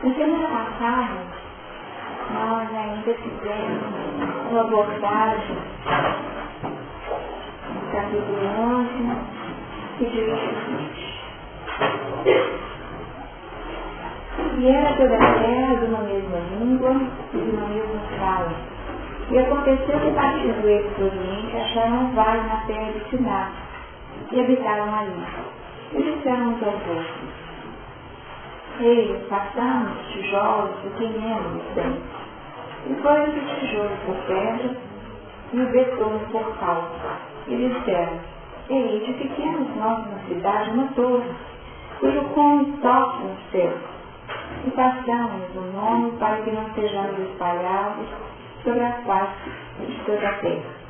Na semana passada, nós ainda fizemos uma abordagem do capítulo 11, que diz o seguinte: e era toda a terra de uma mesma língua e de uma mesma fala. E aconteceu que, partindo eles do Oriente, acharam um vale na terra de Siná, e habitaram ali. E disseram uns aos outros: ei, façamos tijolos e queimemos-os bem. E foram os tijolos por pedra e o betume por cal. E disseram: ei, edifiquemos nós na cidade uma torre, cujo cume toque no céu. E façamos um nome para que não sejamos espalhados sobre a face de toda a terra.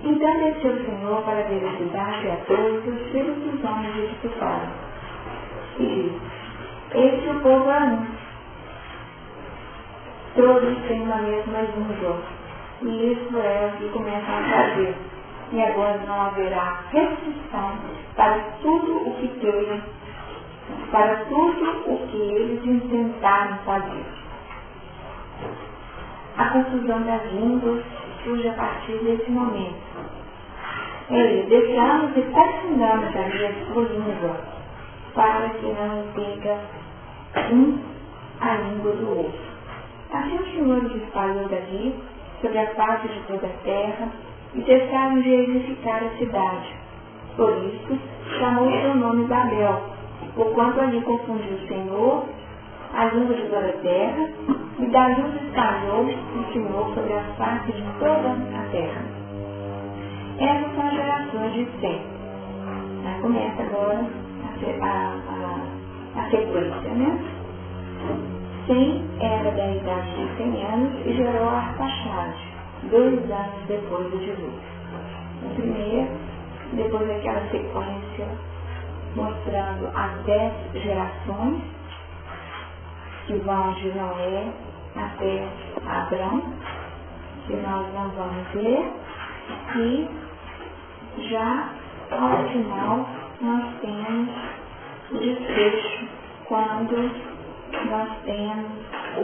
Então desceu o Senhor para ver a cidade e a torre que os filhos dos homens edificaram. E disse: este o povo é um, todos têm uma mesma língua, e isso é o que começam a fazer. E agora não haverá restrição para tudo o que queiram, para tudo o que eles intentaram fazer. A confusão das línguas surge a partir desse momento. Eles deixamos e perfundamos ali a sua língua, para que não impeça um a língua do outro. Assim o Senhor os espalhou dali sobre a face de toda a terra e cessaram de edificar a cidade. Por isso chamou o seu nome Babel, porquanto ali confundiu o Senhor a língua de toda a terra, e dali os espalhou o Senhor sobre a face de toda a terra. Essas são as gerações de Sem. Começa agora a sequência, né? Sem era da idade de 100 anos e gerou Arpaxade, 2 anos depois do dilúvio. O primeiro, depois daquela sequência, mostrando as 10 gerações, que vão de Noé até Abrão, que nós não vamos ler, e já ao final nós temos o desfecho, quando nós temos o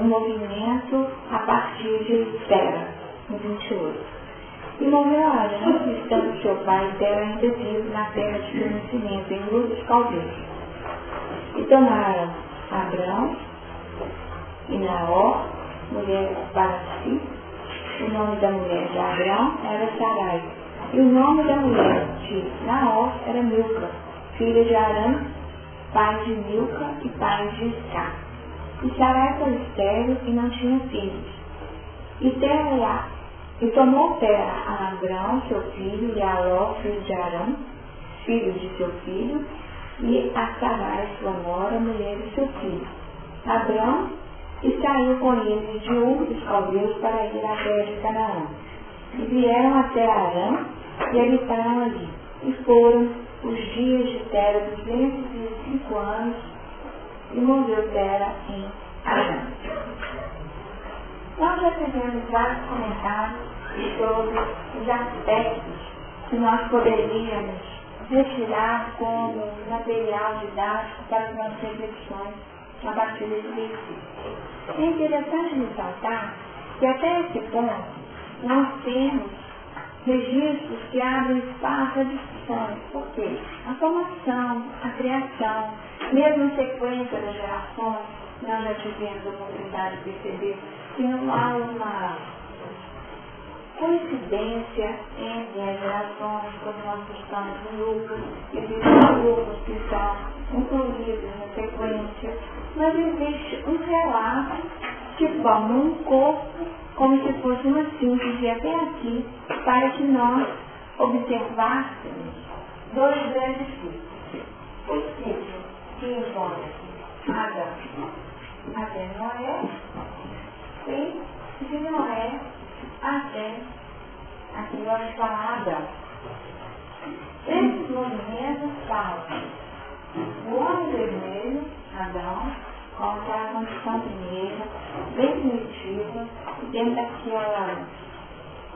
movimento a partir de Tera, no 28. E morreu Arã, estando seu pai Tera ainda vivo na terra de seu nascimento, em Ur dos Caldeus. E tomaram Abrão e Naor, mulheres para si. O nome da mulher de Abrão era Sarai, e o nome da mulher de Naor era Milca, filha de Arã, pai de Milca e pai de Isca. E Sarai foi estéril e não tinha filhos. E tomou Tera a Abrão, seu filho, e a Ló, filho de Arã, filho de seu filho, e a Sarai, sua nora, mulher de seu filho, Abrão, e saiu com eles de Ur dos Caldeus para ir à terra de Canaã. E vieram até Arã e habitaram ali. E foram os dias de Tera 205 anos, e morreu Tera em Arã. Nós já fizemos vários comentários sobre os aspectos que nós poderíamos retirar como material didático para as nossas reflexões a partir desse versículo. É interessante ressaltar que até esse ponto nós temos registros que abrem espaço à discussão. Por quê? A formação, a criação, mesmo a sequência das gerações, nós já tivemos a oportunidade de perceber que não há uma coincidência entre as gerações, quando nós estamos em grupos, existem grupos que são incluídos na sequência, mas existe um relato que forma um corpo, como se fosse uma síntese até aqui, para que nós observássemos 2 grandes ciclos. O ciclo que envolve Adão até Noé e de Noé até aqui vamos falar Adão. Esses movimentos falam o homem vermelho, Adão, com aquela condição primeira, definitiva, dentro daquela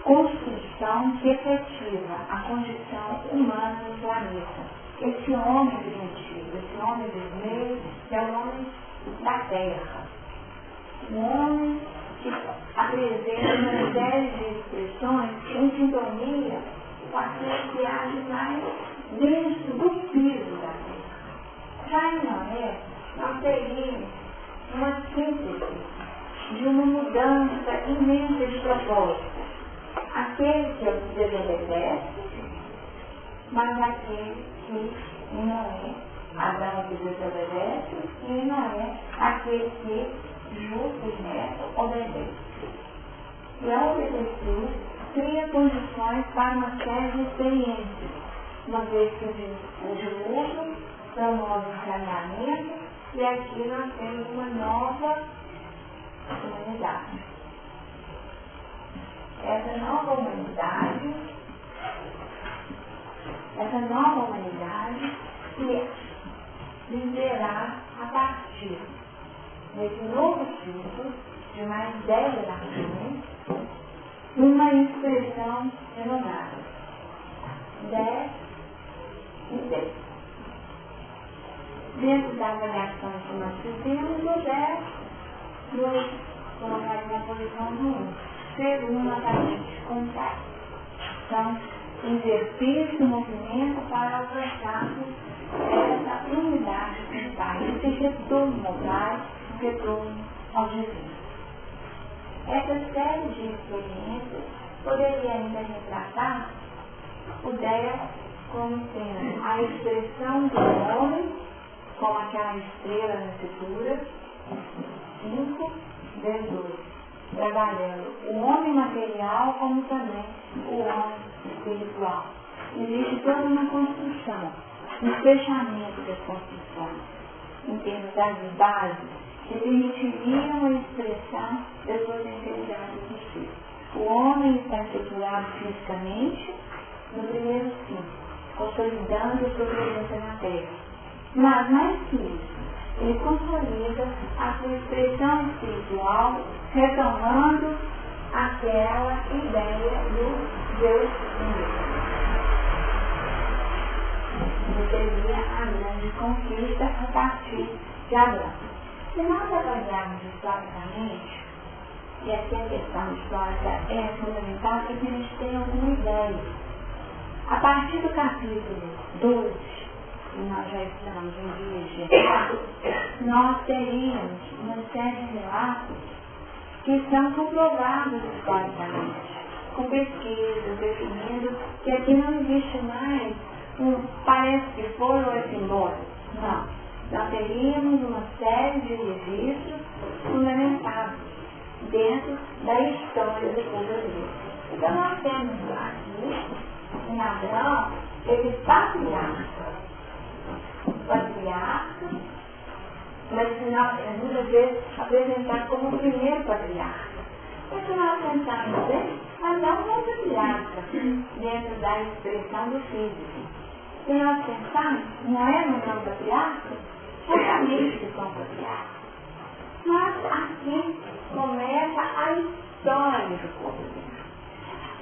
construção que efetiva a condição humana no planeta. esse homem primitivo, esse homem dos meios, é o homem da terra. Um homem que apresenta uma série de expressões em sintonia com aquele que age mais dentro do piso da terra. Já em Noé, nós teríamos uma síntese de uma mudança imensa de propósito. Aquele que desobedece, mas aquele que não é. Adão que desobedece e não é aquele que justo e reto obedece. E ao obedecer, cria condições para uma série de experiências, uma vez que o dilúvio promove um encaminhamento e aqui nós temos uma nova humanidade. Essa nova humanidade que viverá a partir desse novo ciclo de mais 10 gerações, uma expressão renovada. 10 e 10. Dentro da avaliação que nós fizemos, o 10 nos colocaria na posição do 1, ser novamente contrário. Então, inverter esse movimento para alcançarmos essa unidade com o Pai, esse retorno ao Pai, retorno ao divino. Essa série de experiências poderia ainda retratar o 10 como sendo a expressão do homem, como aquela estrela na escritura, 5, 18, trabalhando o homem material como também o homem espiritual. Existe toda uma construção, um fechamento das construções, em termos das bases, que permitiriam a expressão das potencialidades do ser. O homem está estruturado fisicamente no primeiro ciclo, consolidando a sua presença na Terra. Mas, mais que isso, ele consolida a sua expressão espiritual, retomando aquela ideia do Deus único. Que seria a grande conquista a partir de Abraão. Se nós avaliarmos historicamente, e aqui a questão histórica é fundamental, para que a gente tenha alguma ideia. A partir do capítulo 12, que nós já estamos em Gênesis, nós teríamos uma série de relatos que são comprovados historicamente, com pesquisas, definindo que aqui não existe mais parece que foi ou é simbólico. Não. Nós teríamos uma série de registros fundamentados dentro da história do povo brasileiro. Então nós temos aqui, em Abraão, ele patriarca, mas muitas vezes apresentado como o primeiro patriarca. Mas se nós pensarmos bem, Abraão não é patriarca dentro da expressão do físico. Se nós pensarmos, Noé não é um patriarca, certamente que são patriarcas. Mas aqui começa a história do povo.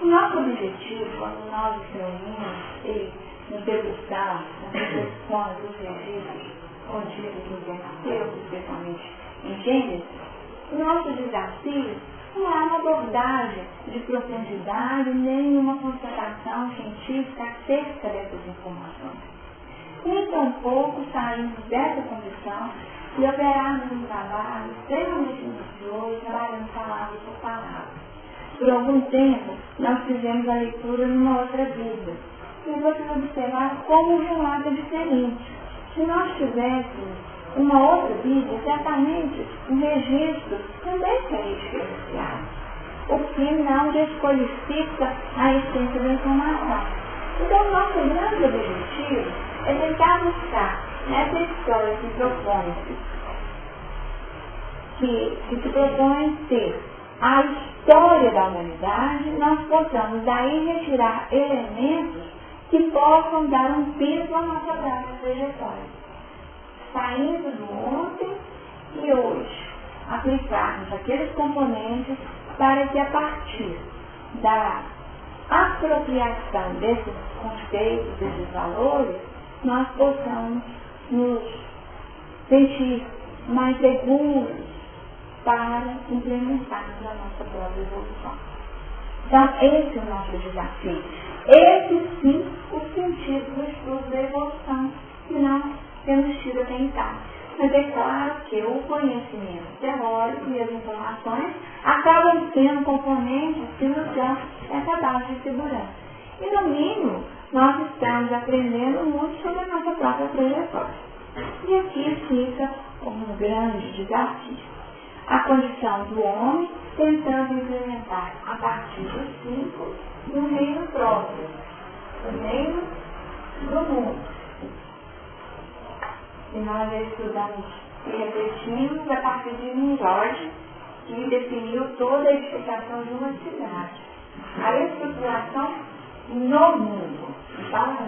O nosso objetivo, quando nós nos reunimos e nos debruçamos nas reflexões dos registros contidos no Pentateuco, especialmente em Gênesis, o nosso desafio não é uma abordagem de profundidade nem uma constatação científica acerca dessas informações. Nem tampouco sairmos dessa condição e operarmos um trabalho extremamente minucioso, trabalhando palavra por palavra. Por algum tempo, nós fizemos a leitura numa outra Bíblia. E vocês observaram como o relato é diferente. Se nós tivéssemos uma outra Bíblia, certamente o registro também seria diferenciado, o que não desqualifica a essência da informação. Então, o nosso grande objetivo é tentar buscar nessa história que se propõe ter a história da humanidade, nós possamos daí retirar elementos que possam dar um peso à nossa própria trajetória. Saindo do ontem e hoje, aplicarmos aqueles componentes para que a partir da apropriação desses conceitos, desses valores, nós possamos nos sentir mais seguros para implementarmos a nossa própria evolução. Então, esse é o nosso desafio. Esse sim, o sentido do estudo da evolução, que nós temos tido até então. Mas é claro que o conhecimento teórico e as informações acabam sendo componentes que nos dão essa base de segurança. E, no mínimo, nós estamos aprendendo muito sobre a nossa própria trajetória. E aqui fica um grande desafio. A condição do homem tentando implementar a partir dos cinco um reino próprio, o reino do mundo. E nós estudamos e refletimos a partir de Jorge, que definiu toda a edificação de uma cidade. A estruturação no mundo. Fala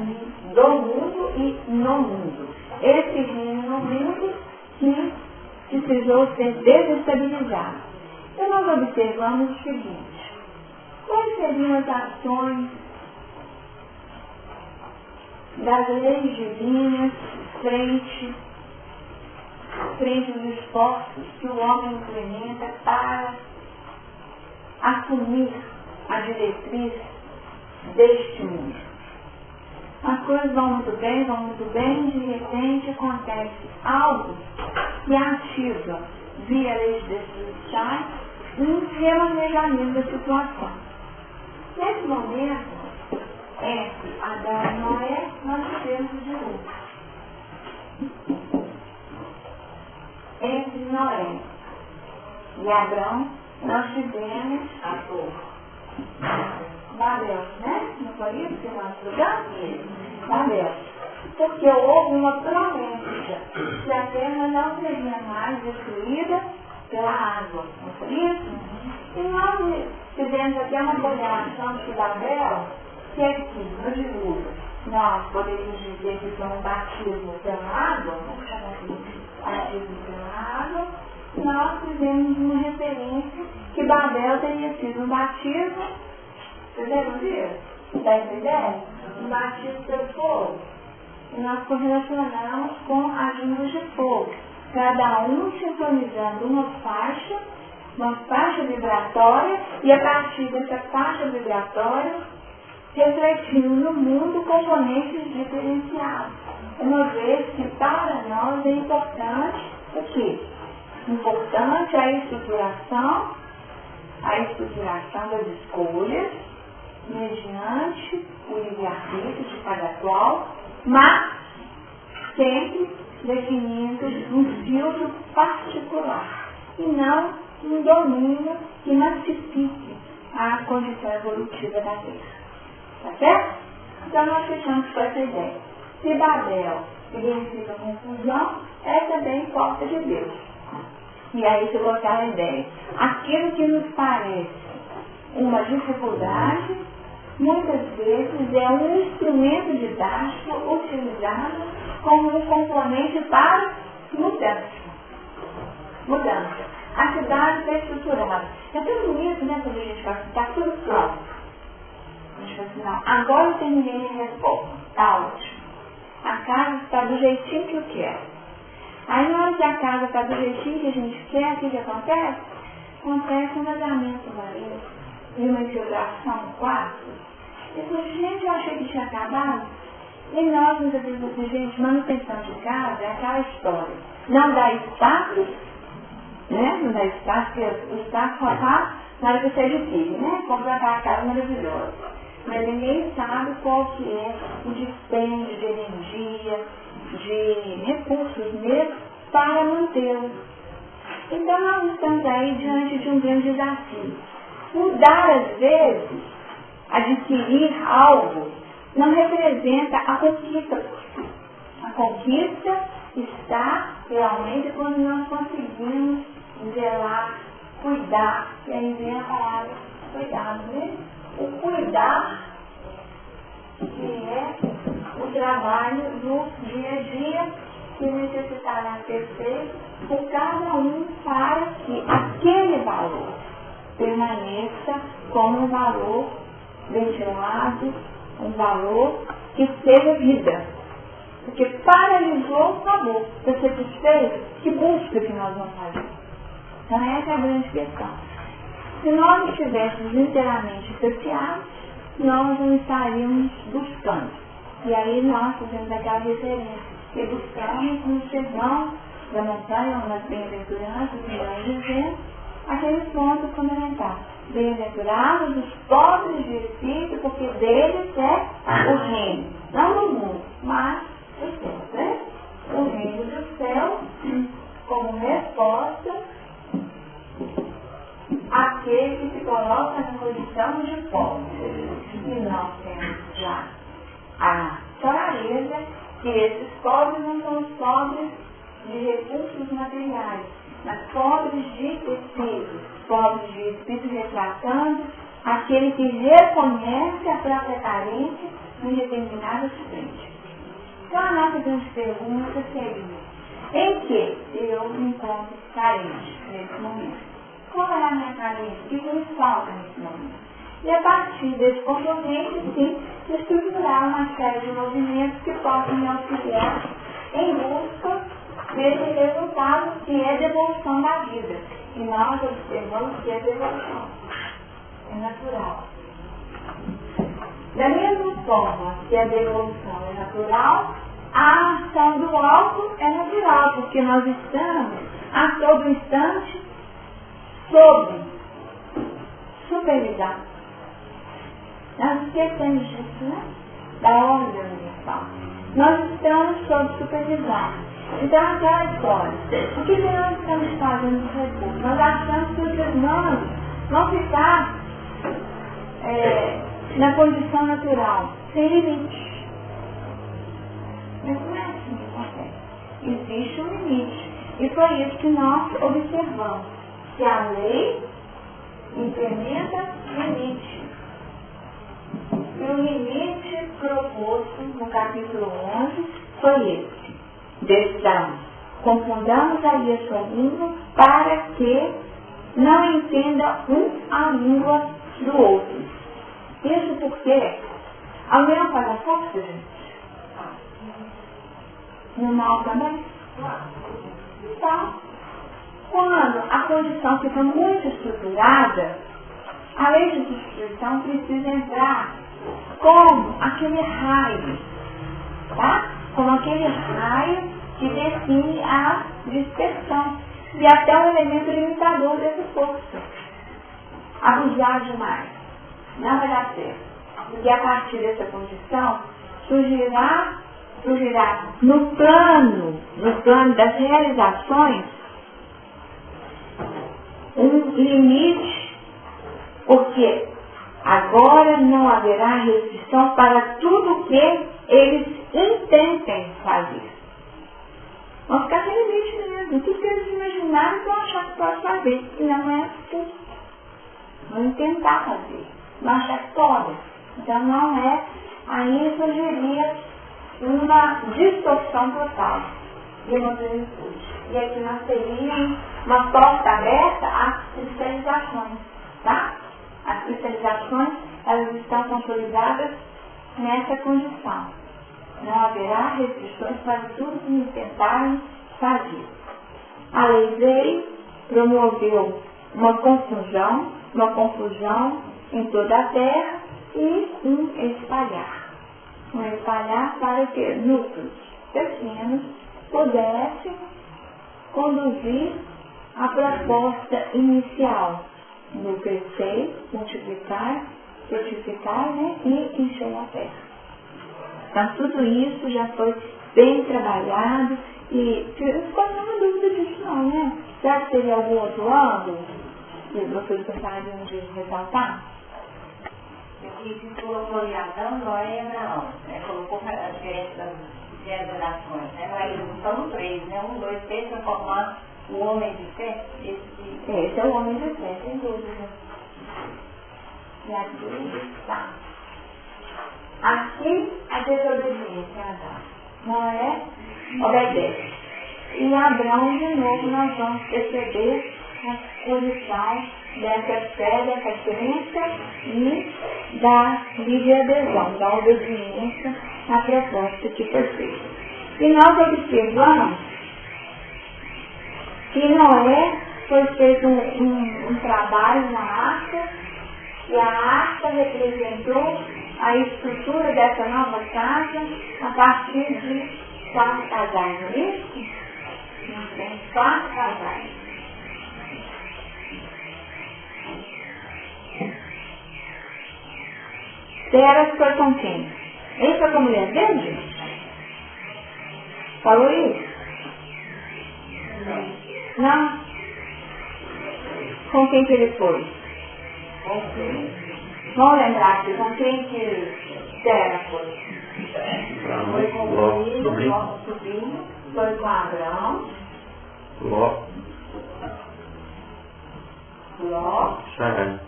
do mundo e no mundo. Esse reino no mundo que precisou ser desestabilizado. Então nós observamos o seguinte: quais seriam as ações das leis divinas frente aos esforços que o homem implementa para assumir a diretriz deste mundo? As coisas vão muito bem, de repente acontece algo que ativa, via leis desejais, um remanejamento da situação. Nesse momento, entre Adão e Noé, nós tivemos o dilúvio. Entre Noé e Abrão, nós tivemos a torre. Babel, né? Não foi isso que nós estudamos? Babel. Porque houve uma promessa que a terra não seria mais destruída pela água. Não foi isso? E nós tivemos até uma correlação de Babel, que é que no dilúvio nós poderíamos dizer que foi um batismo pela água, vamos chamar de batismo pela água, nós fizemos uma referência que Babel teria sido um batismo. Vocês devem ver? Dá essa ideia? Um batismo pelo fogo. E nós correlacionamos com as línguas de fogo. Cada um sintonizando uma faixa vibratória, e a partir dessa faixa vibratória, refletindo no mundo componentes diferenciados. Uma vez que para nós é importante o quê? Importante a estruturação das escolhas, mediante o livre-arbítrio de cada qual, mas sempre definindo um filtro particular e não um domínio que massifique a condição evolutiva da Terra. Tá certo? Então nós fechamos com essa ideia. Se Babel significa confusão, é também porta de Deus. E aí se colocar a ideia. Aquilo que nos parece uma dificuldade, muitas vezes é um instrumento didático utilizado como um componente para mudança. A cidade está estruturada. É tudo bonito, né? Quando a gente fala, está tudo pronto. A gente fala assim, não, agora eu terminei minha reforma. Está ótimo. A casa está do jeitinho que eu quero. Aí na hora que a casa está do jeitinho que a gente quer, o que acontece? Acontece um vazamento do marido e uma infiltração no quarto. Eu falei, gente, eu achei que tinha acabado. E nós, muitas vezes, assim, gente, manutenção de casa é aquela história. Não dá espaço, né? Não dá espaço, porque o espaço só está na hora que você adquire, né? Comprar aquela casa maravilhosa. Mas ninguém sabe qual que é o dispêndio de energia, de recursos mesmo, para mantê-lo. Então nós estamos aí diante de um grande desafio. Mudar, às vezes, adquirir algo, não representa a conquista. A conquista está realmente quando nós conseguimos zelar, cuidar, e aí vem a palavra cuidado, né? O cuidar, que é o trabalho do dia a dia, que necessitará ser feito por cada um para que aquele valor permaneça como um valor ventilado, um valor que seja vida. Porque paralisou o sabor. Está satisfeito? Que busca que nós vamos fazer? Então essa é a grande questão. Se nós estivéssemos inteiramente saciados, nós não estaríamos buscando. E aí nós fazemos aquela referência. E buscamos no sermão da montanha, nas bem-aventuranças, que vai dizendo, aquele ponto fundamental. Bem-aventurados os pobres de espírito, porque deles é o reino. Não do mundo, mas do céu, né? O reino do céu, como resposta àquele que se coloca na condição de pobre. E nós temos já a clareza que esses pobres não são os pobres de recursos materiais, mas pobres de espírito, pobres de espírito retratando aquele que reconhece a própria carência em determinada frente. Então a nossa grande pergunta seria: em que eu me encontro carente nesse momento? Qual é a minha carência? O que me falta nesse momento? E a partir desse componente, sim, estruturar uma série de movimentos que possam me auxiliar em busca desse resultado que é devolução da vida. E nós observamos que é devolução. É natural. Da mesma forma que a devolução é natural, a ação do álcool é natural, porque nós estamos a todo instante sob supervisão. Nós esquecemos disso, né? Da ordem universal. Nós estamos sob supervisão. Então, aquela história. O que nós estamos fazendo com os recursos? Nós achamos que os irmãos vão ficar na condição natural, sem limite. Mas não é assim que acontece. Existe um limite. E foi isso que nós observamos. Que a lei implementa limite. E o limite proposto no capítulo 11 foi esse. Deixamos, confundamos ali a sua língua para que não entenda a língua do outro. Isso porque a união faz a força, gente. No mal também? Então, quando a condição fica muito estruturada, a lei de substituição precisa entrar como aquele raio, tá? Como aquele raio que define a dispersão e até o elemento limitador dessa força. Abusar demais não vai dar certo. Porque a partir dessa condição surgirá no plano das realizações um limite, porque agora não haverá restrição para tudo que eles intentem fazer. Vão ficar sem limite mesmo. Tudo que eles imaginarem vão achar que pode fazer. E não é assim. Vão tentar fazer. Vão achar que podem. Então não é. Aí surgiria uma distorção total de uma plenitude. E aqui nós teríamos uma porta aberta às cristalizações. Tá? As cristalizações, elas estão consolidadas nessa condição. Não haverá restrições para tudo que tentarem fazer. A lei veio, promoveu uma confusão em toda a terra e um espalhar. Um espalhar para que núcleos pequenos pudessem conduzir a proposta inicial no crescer, multiplicar, frutificar, né, e encher a terra. Então tudo isso já foi bem trabalhado e não ficou nenhuma dúvida disso não, né? Será que teria algum outro ângulo que vocês gostariam de ressaltar? Aqui se colocou ali Adão, Noé e Abraão, né? Colocou a diferença das gerações, né? Mas são três, né? 1, 2, 3 para formar o homem de fé. Esse é o homem de fé, sem dúvida. E aqui está. Aqui a desobediência, Adão. Noé obedece. E Abraão, de novo, nós vamos perceber a posição dessa fé, dessa crença e da livre adesão, da obediência à proposta que foi feita. E nós observamos que Noé foi feito um trabalho na arca, e a arca representou a estrutura dessa nova casa a partir de 4 casais, não é isso? Nós temos 4 casais. Tera foi com quem? Ele foi com a mulher dele? Falou isso? Não? Com quem que ele foi? Vamos lembrar aqui, com quem que Tera foi? Foi com o filho, nosso sobrinho, foi com Abraão. Ló. Sarai.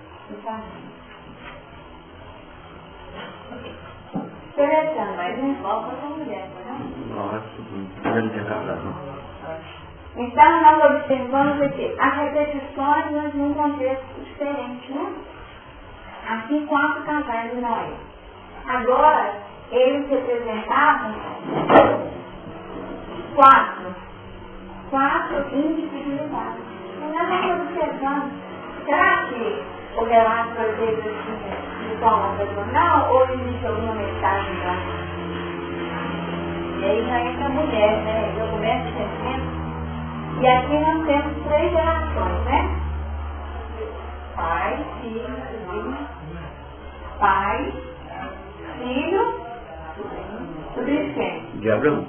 Interessante, mas não volta com a mulher, não? Nossa, então, nós observamos aqui as repetições, mas num contexto diferente, né? Aqui, 4 casais de Noé. Agora, eles representavam 4 individualidades. E nós vamos observando, será que o relato foi feito assim, de forma personal, ou existe alguma mensagem lá? E aí já entra a mulher, né? Eu começo sempre. E aqui nós temos 3 gerações, né? Pai, filho, pai, filho, sobrinho quem? De Abraão.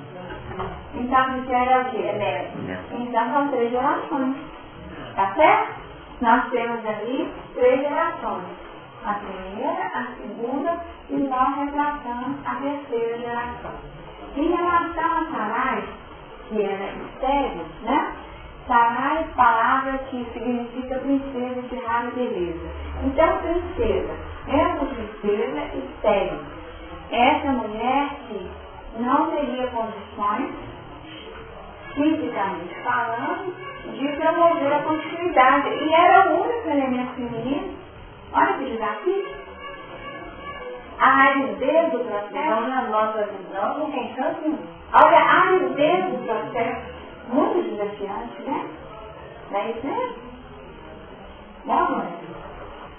Então, isso era o quê? Então, são 3 gerações. Tá certo? Nós temos ali 3 gerações. A primeira, a segunda, e nós retratamos a terceira geração. Em relação a Sarai, que era estéril, né? Sarai, palavra que significa princesa de rara beleza. Então, princesa, essa princesa estéril. Essa mulher que não teria condições, fisicamente falando, de promover a continuidade. E era o único elemento feminino. Olha que desafio. A aridez do processo. Então, na nossa visão, não tem chance nenhuma. Olha, a aridez do processo. Muito desafiante, né? Não é isso mesmo? Não, mãe?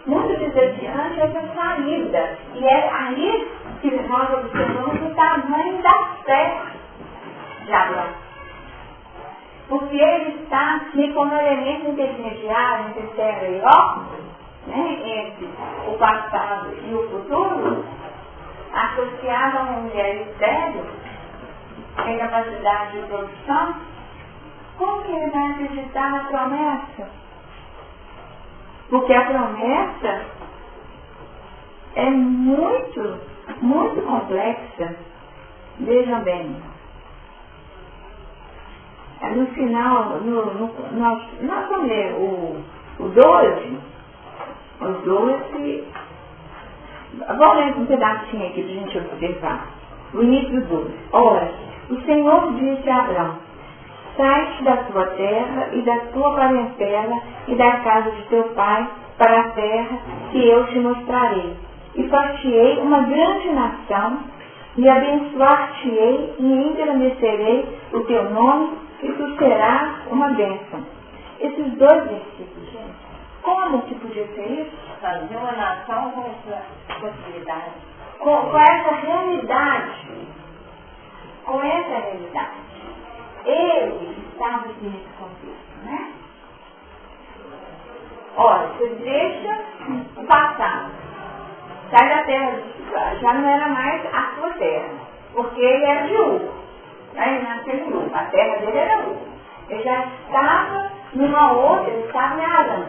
Muito desafiante essa saída. E é aí que nós observamos o tamanho da fé de Abraão. Porque ele está aqui como elemento intermediário entre terra e ó, né? Entre o passado e o futuro, associado a uma mulher estéril, tem capacidade de produção. Como que ele vai acreditar na promessa? Porque a promessa é muito, muito complexa. Vejam bem. No final, nós vamos ler o 12. Os 12. Vamos ler um pedacinho aqui para a gente observar. O início do 12. Ora, o Senhor disse a Abraão: sai-te da tua terra e da tua parentela e da casa de teu pai para a terra que eu te mostrarei. E far-te-ei uma grande nação, e abençoar-te-ei e engrandecerei o teu nome, e tu serás uma bênção. Esses 2 versículos, gente, como que podia ser isso? Fazer uma nação com essa possibilidade. Com essa realidade. Com essa realidade. Ele estava aqui nesse contexto, né? Olha, você deixa o passado. Sai da terra, já não era mais a sua terra, porque ele era de Ur. Ele nasceu em Ur, a terra dele era Ur. Ele já estava numa outra, ele estava em Arã.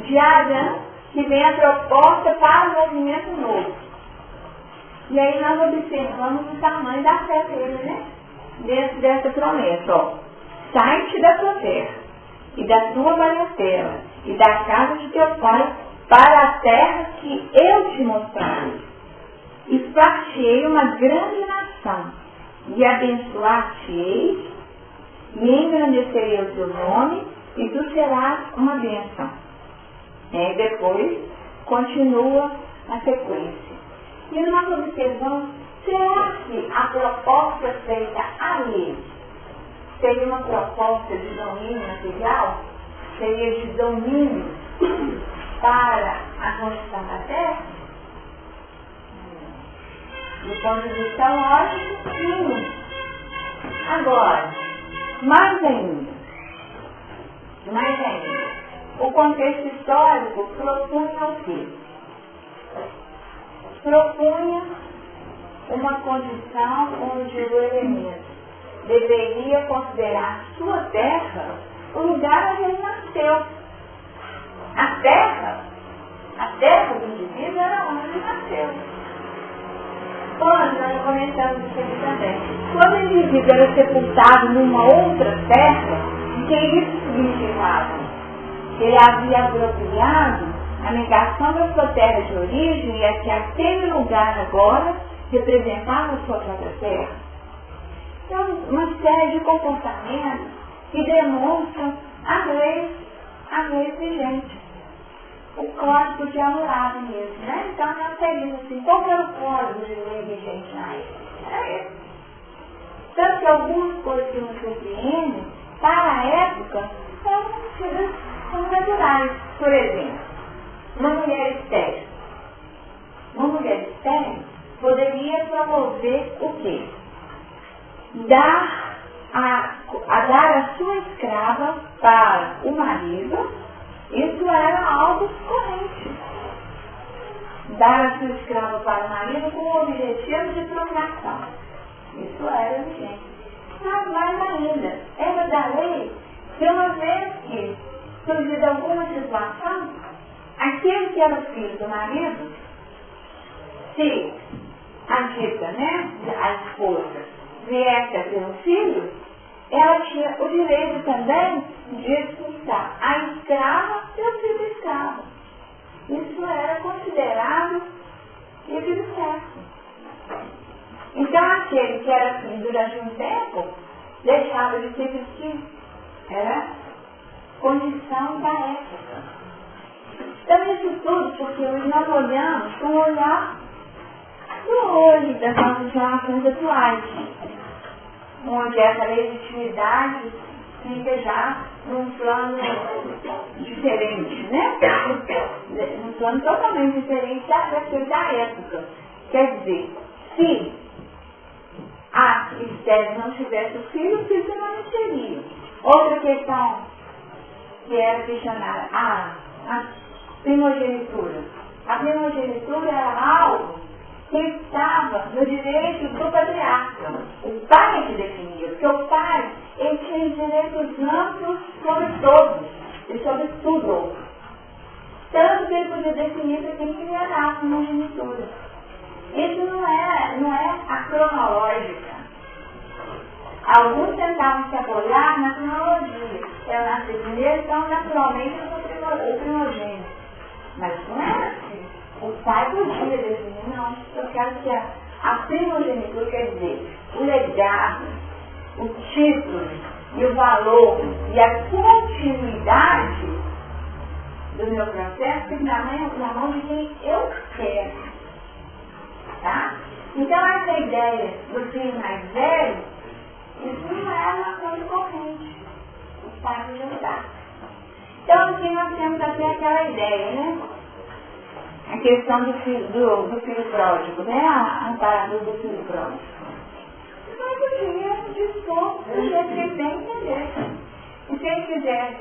De Arã, que vem a proposta para o movimento novo. E aí nós observamos o tamanho da fé dele, né? Dentro dessa promessa, ó. Sai-te da tua terra, e da tua parentela, e da casa de teu pai, para a terra que eu te mostrarei. E far-te-ei uma grande nação, e abençoar-te-ei, e engrandecerei o teu nome, e tu serás uma bênção. E depois continua a sequência. E nós observamos Será que a proposta feita ali seria uma proposta de domínio material? Seria de domínio para a condição da Terra? Do ponto de vista lógico, sim. Agora, mais ainda, o contexto histórico propunha o quê? Propunha uma condição onde o elemento deveria considerar sua terra o lugar onde ele nasceu. A terra do indivíduo era onde ele nasceu. Quando nós começamos isso aqui também. Quando o indivíduo era sepultado numa outra terra, o que isso significava? Ele havia apropriado a negação da sua terra de origem e é que aquele lugar agora representava a sua própria terra. Então, uma série de comportamentos que demonstram as leis vigentes. O código de anulado mesmo, né? Então, nós seguimos assim, qual era o código de lei vigente na época? Era esse. Tanto que algumas coisas que nos surpreendem, para a época, são naturais. Por exemplo, uma mulher estéril. Uma mulher estéril poderia promover o quê? Dar a sua escrava para o marido. Isso era algo corrente. Dar a sua escrava para o marido com o objetivo de procriação. Isso era vigente. Mas mais ainda, era da lei que uma vez que surgida alguma situação, aquele que era o filho do marido, se a dita, né, a esposa, viesse a ter um filho, ela tinha o direito também de expulsar a escrava e o filho da escrava. Isso era considerado livre do sexo. Então aquele que era filho durante um tempo deixava de ser vestido. Era condição da época. Então isso tudo porque nós olhamos com o olhar do hoje das nossas relações atuais, onde essa legitimidade fica já num plano diferente, né? Num plano totalmente diferente daquele da época. Quer dizer, se a estéril não tivesse o filho permaneceria. Outra questão que era questionada, a primogenitura. A primogenitura era algo que estava no direito do patriarca. O pai é que definia, porque o pai ele tinha direitos amplos sobre todos e sobre tudo. Tanto que ele podia definir para quem que era a primogenitura. Isso não é a cronológica. Alguns tentavam se apoiar na cronologia. Eu nasci primeiro, então naturalmente eu sou o primogênito. Mas não era assim. O pai podia definir, não, eu quero que a primogenitura, quer dizer, o legado, o título e o valor e a continuidade do meu processo fica na mão de quem eu quero. Tá? Então essa ideia do filho mais velho, isso não é uma coisa corrente. O pai podia mudar. Então aqui nós temos até aquela ideia, né? A questão do filho pródigo, né? A parábola do filho pródigo. Mas podia dispor do jeito que ele bem entender. E se ele quisesse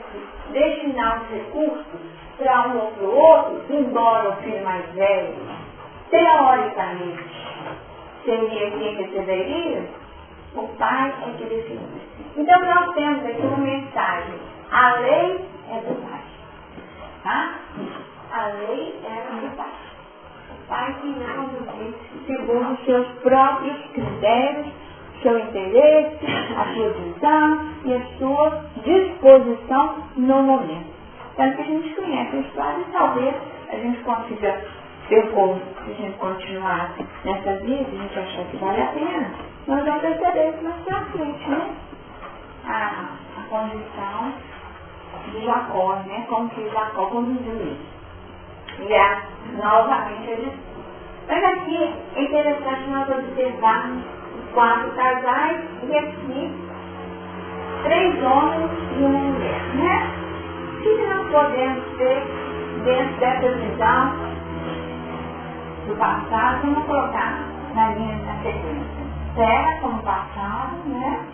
destinar os recursos para um ou para o outro, embora o filho mais velho, teoricamente, seria quem receberia, o pai é que define. Então nós temos aqui uma mensagem. A lei é do pai. Tá? A lei era do pai. O pai que ia conduzir segundo os seus próprios critérios, seu interesse, a sua visão e a sua disposição no momento. Tanto que a gente conhece a história e talvez a gente consiga depois, se a gente continuar nessa vida, a gente achar que vale a pena, nós vamos perceber isso mais pra frente, né? A condição de Jacó, né? Como que Jacó conduziu isso. E novamente ele Mas aqui é interessante nós observarmos os 4 casais e aqui 3 homens e uma mulher, né? O que nós podemos ter dentro dessa visão do passado? Vamos colocar na linha da sequência. Terra como passado, né?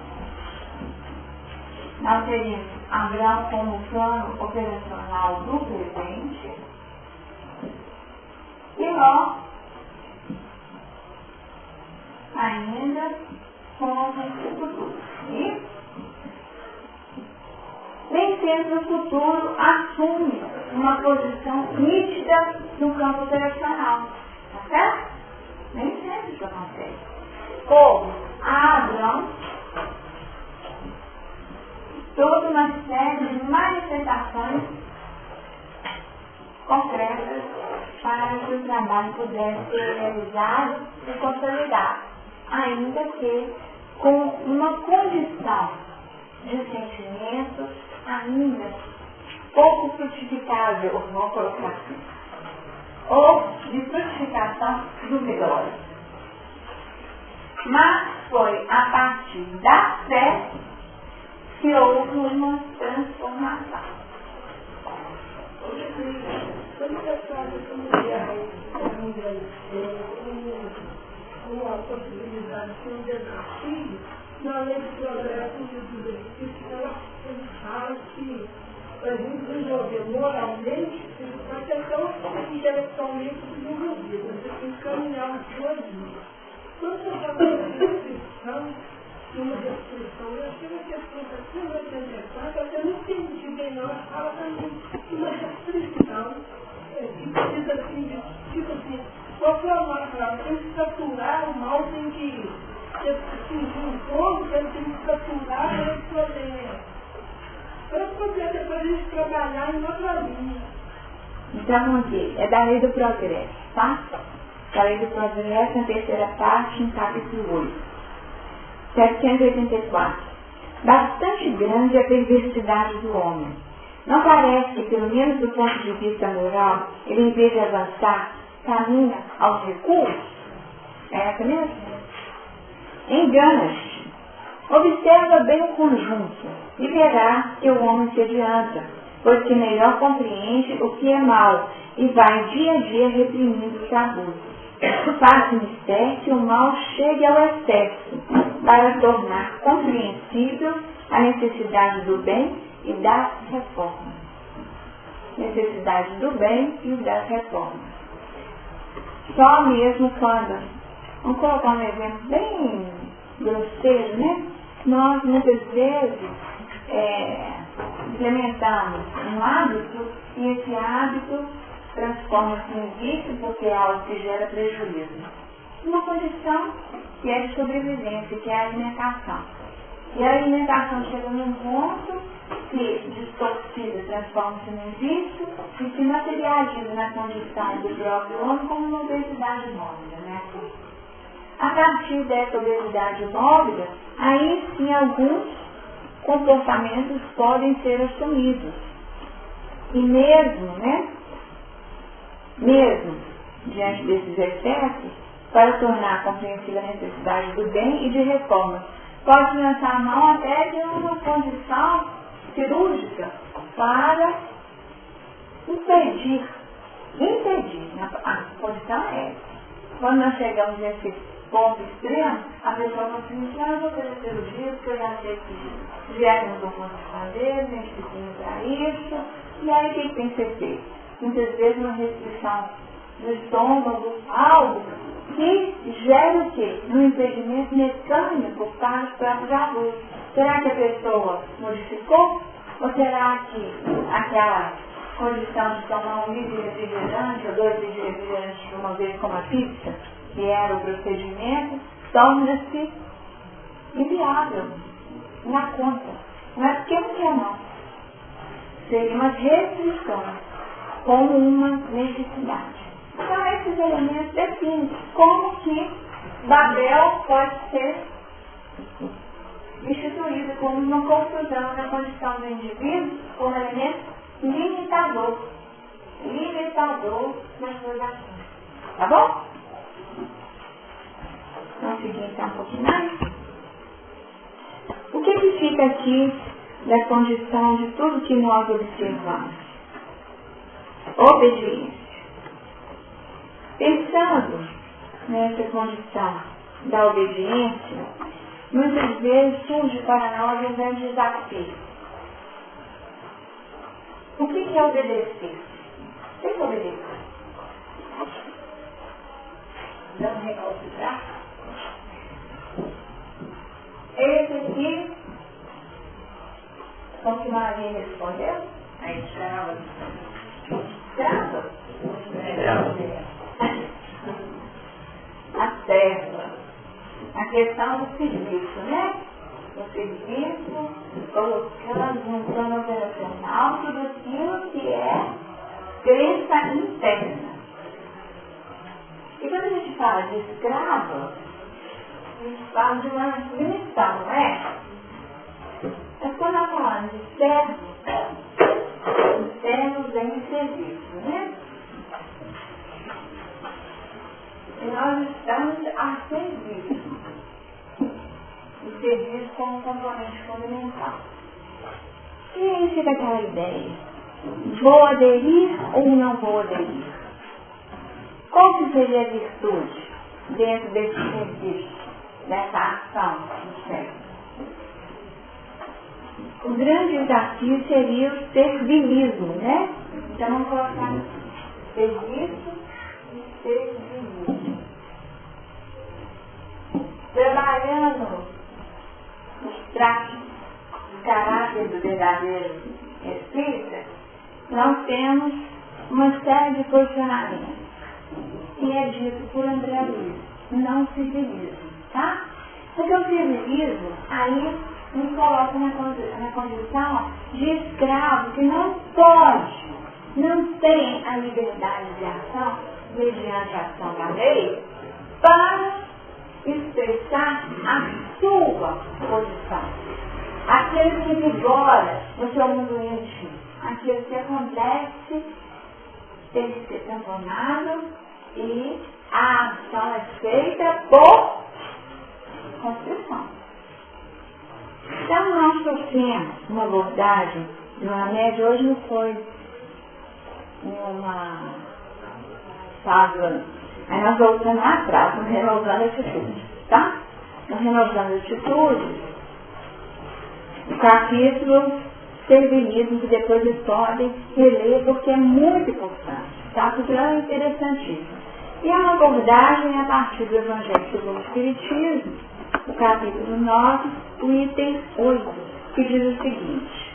Nós teríamos Abraão como plano operacional do presente e Ló ainda como o futuro. E nem sempre o futuro assume uma posição nítida no campo operacional. Tá certo? Nem sempre isso acontece. Como Abraão, toda uma série de manifestações concretas para que o trabalho pudesse ser realizado e consolidado, ainda que com uma condição de sentimentos ainda pouco frutificável, vamos colocar assim, ou de frutificação duvidosa. Mas foi a partir da fé que houve uma transformação. Quando você fala que uma possibilidade de um desafio, na lei de progresso dos benefícios, ele fala que para a gente desenvolver moralmente, vai ser tão intelectualmente desenvolvido, você tem que caminhar os 2 dias. Quando você fala de restrição, uma restrição, eu achei uma questão bastante interessante, eu não entendi bem não, fala também de uma restrição, que precisa assim, de, tipo assim, qual foi a palavra? Tem que saturar o mal, tem que atingir um ponto, ele tem que saturar ele poder. Para poder depois a gente trabalhar em outra linha. Então vamos ver, é da lei do progresso, tá? Da lei do progresso, na terceira parte, no capítulo 8. 784. Bastante grande é a perversidade do homem. Não parece que, pelo menos do ponto de vista moral, ele, em vez de avançar, caminha aos recuos? É mesmo? Engana-te. Observa bem o conjunto e verá que o homem se adianta, pois que melhor compreende o que é mal e vai dia a dia reprimindo os abusos. Faz mister que o mal chegue ao excesso para tornar compreensível a necessidade do bem e das reformas. Necessidade do bem e das reformas. Só mesmo quando, vamos colocar um exemplo bem grosseiro, né? Nós muitas vezes implementamos um hábito e esse hábito transforma-se em vício porque é algo que gera prejuízo. Uma condição que é de sobrevivência, que é a alimentação. E a alimentação chega num ponto que distorcida, transforma-se num vício e se materializa na condição do próprio homem como uma obesidade mórbida, né? A partir dessa obesidade mórbida, aí sim alguns comportamentos podem ser assumidos. E mesmo, né? Mesmo diante desses excessos, para tornar compreensível a necessidade do bem e de reforma, pode lançar a mão até de uma condição cirúrgica para impedir, a condição é essa. Quando nós chegamos nesse ponto extremo, a pessoa não se diz, eu vou fazer cirurgia, porque eu já sei que viemos não consigo fazer, a gente precisa para isso, e aí o que tem que ser feito? Muitas vezes uma restrição do estômago, algo que gera o quê? Um impedimento mecânico para os próprios abusos. Será que a pessoa modificou? Ou será que aquela condição de tomar um litro de refrigerante ou 2 litros de refrigerante de uma vez como a pizza, que era o procedimento, torna-se inviável na conta? Não é porque não quer, não. Seria uma restrição como uma necessidade. Então, esses elementos definem como que Babel pode ser instituído como uma confusão na condição do indivíduo como elemento limitador nas suas ações. Tá bom? seguir então um pouquinho mais? O que fica aqui da condição de tudo que nós observamos? Obediência. Pensando nessa condição da obediência, muitas vezes surge para nós um grande desafio. O que é obedecer? O que é obedecer? Vamos recalcitrar? Esse aqui, como que Maria respondeu? A escrava. Escrava? A serva. A questão do serviço, né? O serviço, colocando um plano operacional tudo aquilo que é crença interna. E quando a gente fala de escravo, a gente fala de uma dimensão, não é? Mas quando nós falamos de servo, os servos vêm de serviço, né? E nós estamos a serviço. O serviço como componente fundamental. E aí fica aquela ideia. Vou aderir ou não vou aderir? Qual que seria a virtude dentro desse serviço, dessa ação do servo? O grande desafio seria o servilismo, né? Então vamos colocar serviço e servilismo. Trabalhando os traços, os caráteres do verdadeiro espírita, nós temos uma série de posicionamentos. E é dito por André Luiz, não servilismo, tá? Porque o servilismo aí nos coloca na condição de escravo que não pode, não tem a liberdade de ação mediante a ação da lei para expressar a sua posição. Aquilo que vigora no seu mundo íntimo, aquilo que acontece tem que ser transformado e a ação é feita por construção. Então nós trouxemos uma abordagem de uma média, hoje não foi uma fase. Aí nós voltamos lá atrás, no Renovando Atitudes, tá? No Renovando Atitudes, o capítulo servilismo, que depois vocês podem reler, porque é muito importante, tá? Porque é interessantíssimo. E é uma abordagem a partir do Evangelho segundo o Espiritismo, o capítulo 9, o item 8, que diz o seguinte: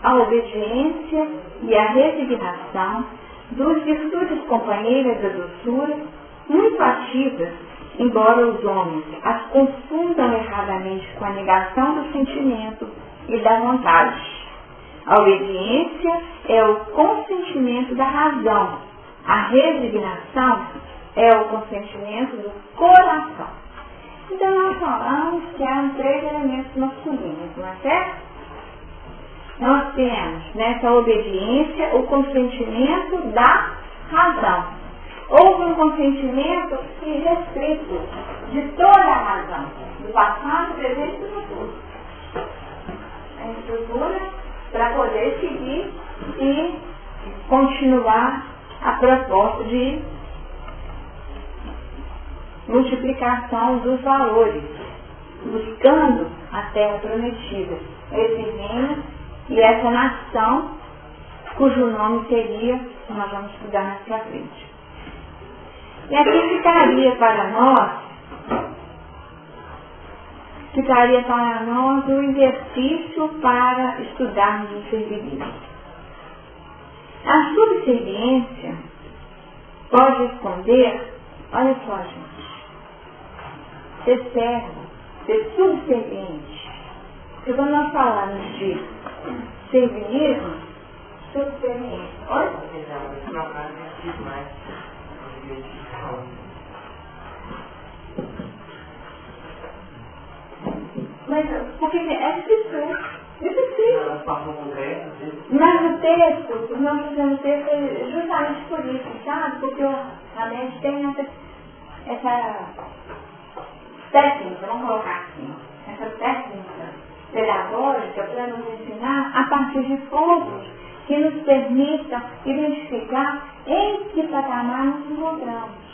a obediência e a resignação dos virtudes companheiras da doçura, muito ativas, embora os homens as confundam erradamente com a negação do sentimento e da vontade. A obediência é o consentimento da razão. A resignação é o consentimento do coração. Então nós falamos que há 3 elementos masculinos, não é certo? Nós temos nessa obediência o consentimento da razão. Houve um consentimento irrestrito de toda a razão, do passado, presente e do futuro. A estrutura para poder seguir e continuar a proposta de multiplicação dos valores, buscando a terra prometida, esse reino e essa nação, cujo nome seria, nós vamos estudar mais para frente. E aqui ficaria para nós um exercício para estudarmos o servilismo. A subserviência pode responder, olha só, gente, ser servo, ser subserviente. Porque quando nós falamos de servilismo, subserviência, olha. Mas porque é difícil. Mas o texto, nós fizemos o texto justamente por isso, sabe? Porque a mente tem essa técnica, vamos colocar assim, essa técnica pedagógica para nos ensinar a partir de fontes que nos permitam identificar em que patamar nos encontramos.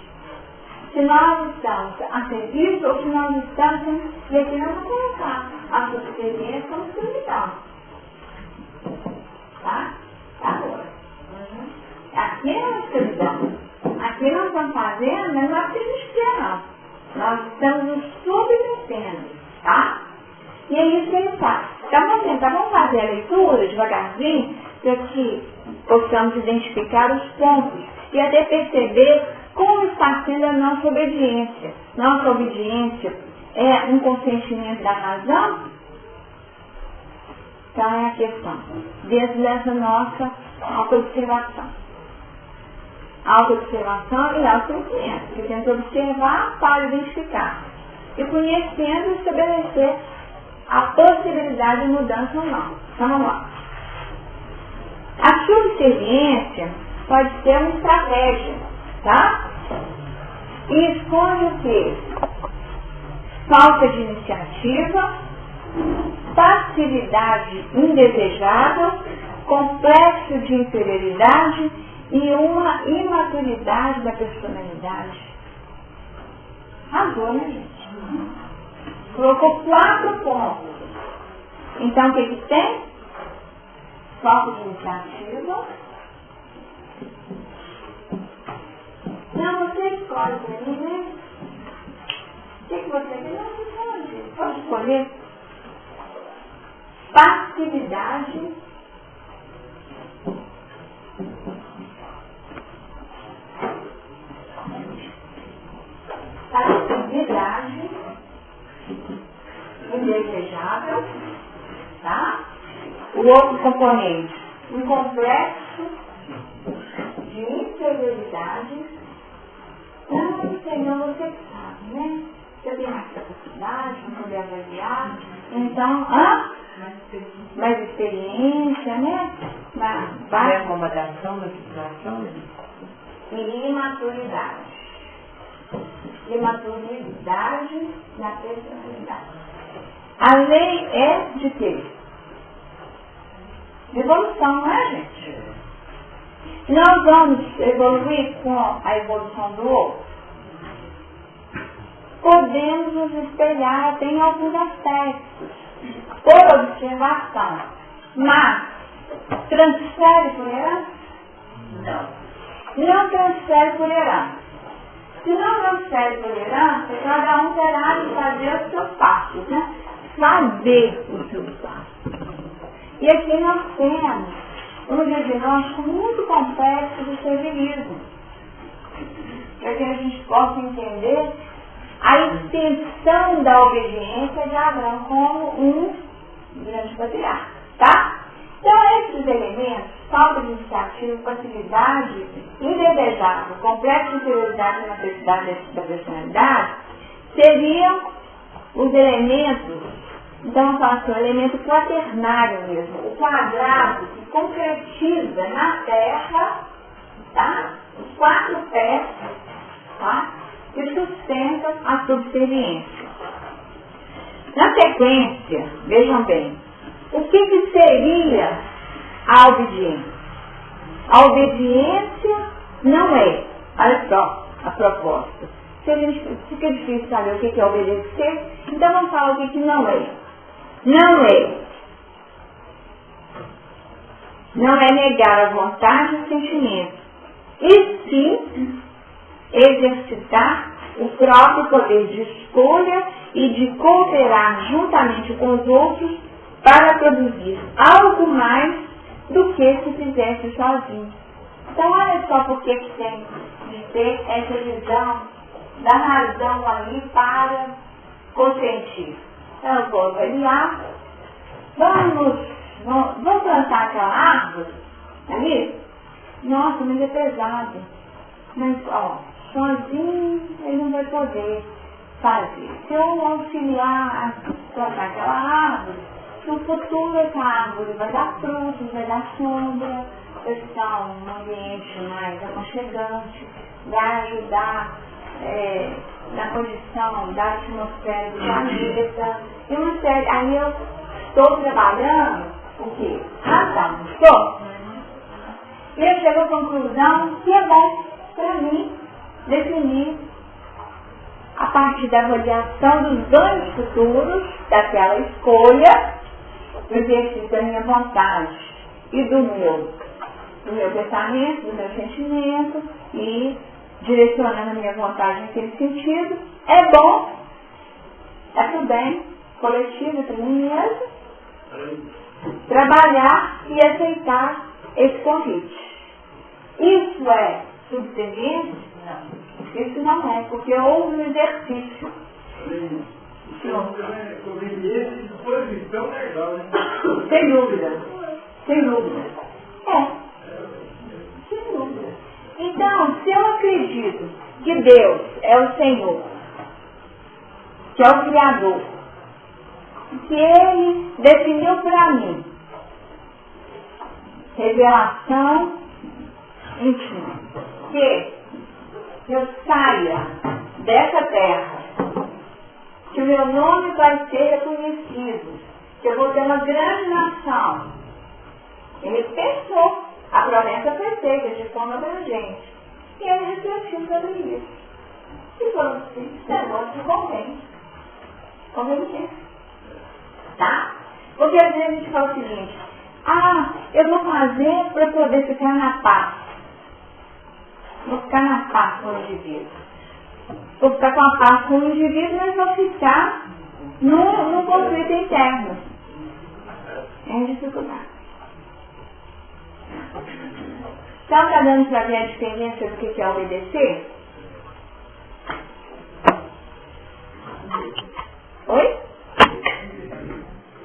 Se nós estamos a serviço ou se nós estamos destinando a colocar a sua experiência como solidão. Tá? Agora. Aqui é uma solidão. Aqui nós estamos fazendo, mas não é porque a gente quer, não. Nós estamos nos submetendo, tá? E é isso que ele faz. Então vamos tentar, vamos fazer a leitura devagarzinho, para que possamos identificar os pontos e até perceber como está sendo a nossa obediência. Nossa obediência é um consentimento da razão? Então é a questão, dentro dessa nossa autoobservação. Autoobservação e autoconhecimento, que tenta observar para identificar. E conhecendo, estabelecer a possibilidade de mudança ou não. Então vamos lá. A subserviência pode ser uma estratégia, tá? E esconde o quê? Falta de iniciativa, passividade indesejável, complexo de inferioridade e uma imaturidade da personalidade. Razão, né, gente? Colocou 4 pontos. Então, o que tem? Falta de iniciativa. Não, você escolhe para mim, né? O que você quer? Não, escolhe. Pode escolher. Passividade. Passividade indesejável, tá? O outro componente, um complexo de inferioridade. Não, Senhor, você sabe, né? Você tem mais capacidade para poder avaliar. Então, mais experiência, né? Vai acomodação da situação. E imaturidade. Imaturidade na personalidade. A lei é de quê? De evolução, não é, gente? Nós vamos evoluir com a evolução do outro. Podemos nos espelhar até em alguns aspectos, por observação. Mas, transfere por herança? Não. Não transfere por herança. Se não transfere por herança, cada um terá de fazer os seus passos, né? Fazer os seus passos. E aqui nós temos um diagnóstico muito complexo do servilismo, para que a gente possa entender a extensão da obediência de Abraão como um grande patriarca, tá? Então, esses elementos, falta de iniciativa, facilidade, indesejável, complexo de inferioridade e necessidade da personalidade, seriam os elementos, então vamos falar assim, o elemento quaternário mesmo, o quadrado que concretiza na Terra, tá? Os 4 pés, tá? Que sustentam a subserviência. Na sequência, vejam bem, o que seria a obediência? A obediência não é, olha só a proposta. Se a gente fica difícil saber o que é obedecer, então vamos falar o que não é. Não é negar a vontade e o sentimento, e sim exercitar o próprio poder de escolha e de cooperar juntamente com os outros para produzir algo mais do que se fizesse sozinho. Então, olha só por que tem de ter essa visão da razão ali para consentir. Então, eu vou avaliar, vamos plantar aquela árvore ali? Nossa, mas é pesado. Mas, ó, sozinho ele não vai poder fazer. Se eu auxiliar a plantar aquela árvore, no futuro essa árvore vai dar frutos, vai dar sombra, vai estar um ambiente mais aconchegante, vai ajudar na condição da atmosfera do planeta, e uma série, aí eu estou trabalhando o quê? Razão, não estou? E eu chego à conclusão que é bom para mim definir, a partir da avaliação dos ganhos futuros, daquela escolha, do exercício da minha vontade e do meu pensamento, do meu sentimento, e direcionando a minha vontade naquele sentido, é bom, é pro bem coletivo, para mim mesmo, trabalhar e aceitar esse convite. Isso é subserviência? Não. Isso não é, porque houve um exercício. Sem dúvida. Sem dúvida. Sem dúvida. Então, se eu acredito que Deus é o Senhor, que é o Criador, que Ele definiu para mim revelação íntima, que eu saia dessa terra, que o meu nome vai ser reconhecido, que eu vou ter uma grande nação. Ele pensou, a promessa foi feita de forma abrangente. E ele refletiu sobre isso. E falou assim, esse negócio convém. Convém. Tá? Porque às vezes a gente fala o seguinte, eu vou fazer para poder ficar na paz. Vou ficar na paz com o indivíduo. Vou ficar com a paz com o indivíduo, mas vou ficar no conflito interno. Em dificuldade. Então, está dando para ver a diferença do que é obedecer? Oi?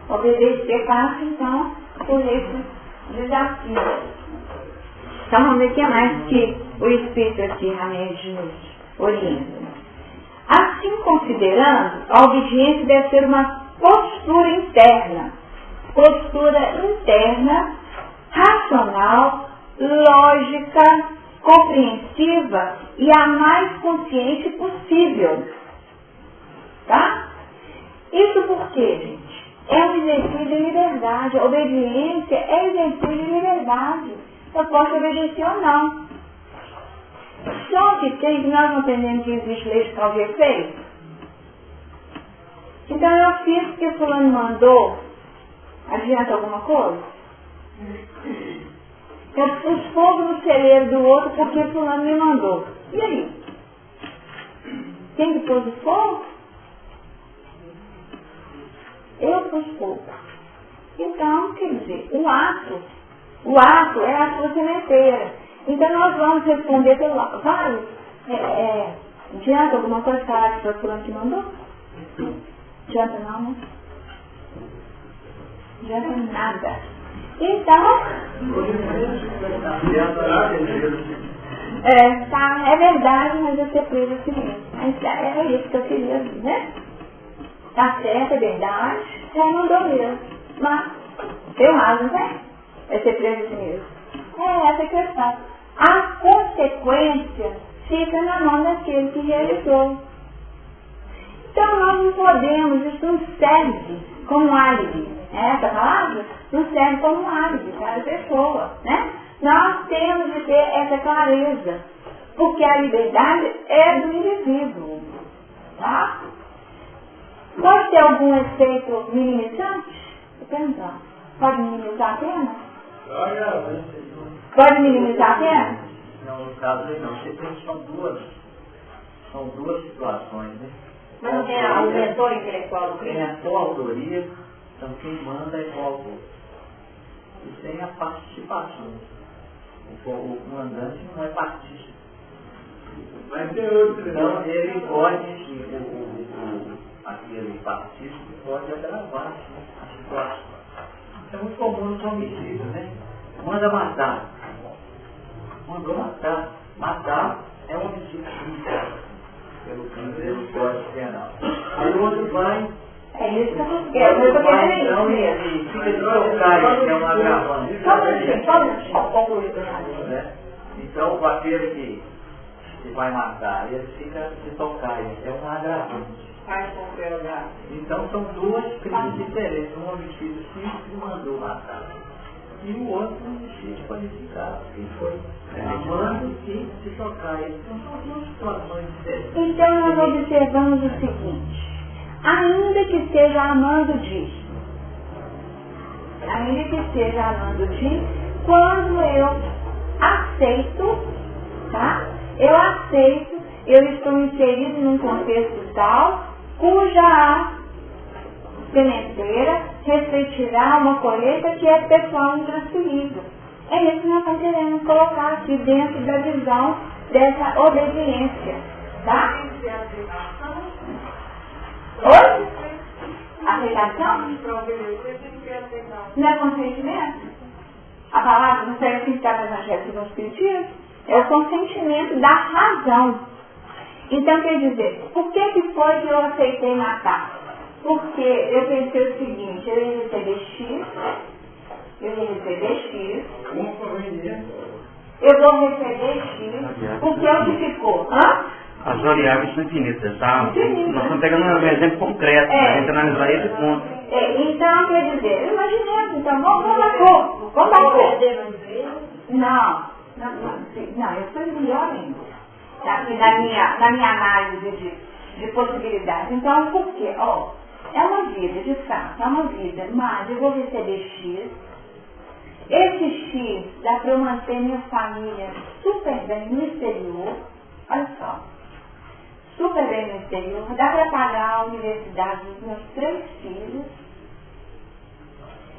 Obedecer passa, então, por esse desafio. Então, vamos ver o que mais que o Espírito aqui realmente nos orienta. Assim, considerando, a obediência deve ser uma postura interna, racional, lógica, compreensiva e a mais consciente possível. Tá? Isso porque, gente, é um exercício de liberdade. A obediência é exercício de liberdade. Eu posso obedecer ou não. Só que nós não entendemos que existe lei de causa e efeito. Então eu fiz o que fulano mandou. Adianta alguma coisa? Eu pus fogo no celeiro do outro porque fulano me mandou. E aí? Quem que pôs o fogo? Eu pus fogo. Então, quer dizer, o ato é a sua sementeira. Então nós vamos responder pelo lado. Vale? Adianta alguma coisa falar que foi fulano que mandou? Adianta não, né? Adianta nada. Então, é verdade, mas eu ser preso assim mesmo. Mas era isso que eu queria dizer, né? Tá certo, é verdade, mandou mesmo. Mas, tem mais, não tem? É ser preso assim mesmo. Essa é a questão. A consequência fica na mão daquele que realizou. Então nós não podemos, isso não serve como álibi. Essa palavra não serve como álibi para a pessoa, né? Nós temos de ter essa clareza, porque a liberdade é do indivíduo, tá? Pode ter algum efeito minimizante? Estou perguntando. Pode minimizar a pena? Pode minimizar a pena? Não, no caso aí não. Você tem são duas situações, né? Mas não tem o mentor intelectual do crime? Tem a coautoria, então quem manda é o autor. E tem a participação. O comandante não é partícipe. Mas tem outro. Então ele pode, aquele partícipe pode agravar a situação. Isso é muito comum nos homicídios, né? Manda matar. Mandou matar. Matar é um homicídio pelo crime do Código Penal. Aí o outro vai. É isso que eu quero. Então, e fica de trocar, que é um agravante. Só um minutinho, concluir o pensamento. Então, aquele que e vai matar, ele fica de tocaia, é um agravante. Faz com crueldade. Então são duas crimes diferentes, um homicídio simples que mandou matar. E o outro um homicídio qualificado, que foi amando e de tocaia. Então são duas situações diferentes. Então nós observamos o seguinte, ainda que esteja amando de, quando eu aceito, tá? Eu estou inserido num contexto tal, cuja sementeira refletirá uma colheita que é pessoal intransferível. É isso que nós estamos querendo colocar aqui dentro da visão dessa obediência, tá? Oi? Aceitação? Não é consentimento? A palavra não serve que está no Evangelho segundo o Espiritismo? É o consentimento da razão. Então, quer dizer, por que foi que eu aceitei matar? Porque eu pensei o seguinte, eu ia receber X, eu vou receber X, o que é o que ficou? As variáveis são infinitas, tá? Nós estamos pegando um exemplo concreto, a gente analisar esse ponto. Então, quer dizer, imaginemos, então, vamos dar cor. Não, eu sou melhor ainda. Na minha análise de possibilidades. Então, por quê? É uma vida, de fato, é uma vida, mas eu vou receber X. Esse X dá para eu manter minha família super bem no exterior. Olha só. Super bem no exterior. Dá para pagar a universidade dos meus 3 filhos.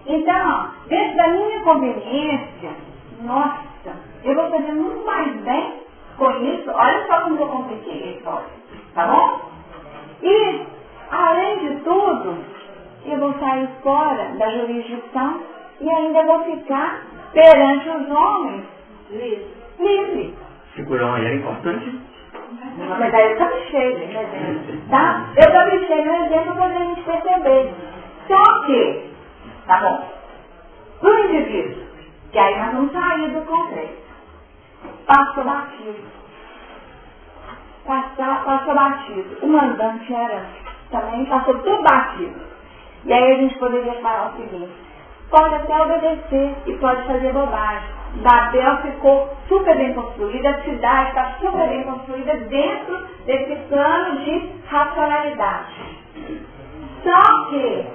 Então, dentro da minha conveniência, nossa, eu vou fazer muito mais bem com isso. Olha só como eu compliquei a história. Tá bom? E, além de tudo, eu vou sair fora da jurisdição e ainda vou ficar perante os homens livre. Segurar uma é importante. Mas aí eu caprichei, né, tá? Eu caprichei no exemplo para a gente perceber. Só que, tá bom, o indivíduo, que aí nós vamos sair do concreto, passou batido. Passou batido. O mandante também passou tudo batido. E aí a gente poderia falar o seguinte, pode até obedecer e pode fazer bobagem. Babel ficou super bem construída, a cidade está super bem construída dentro desse plano de racionalidade. Só que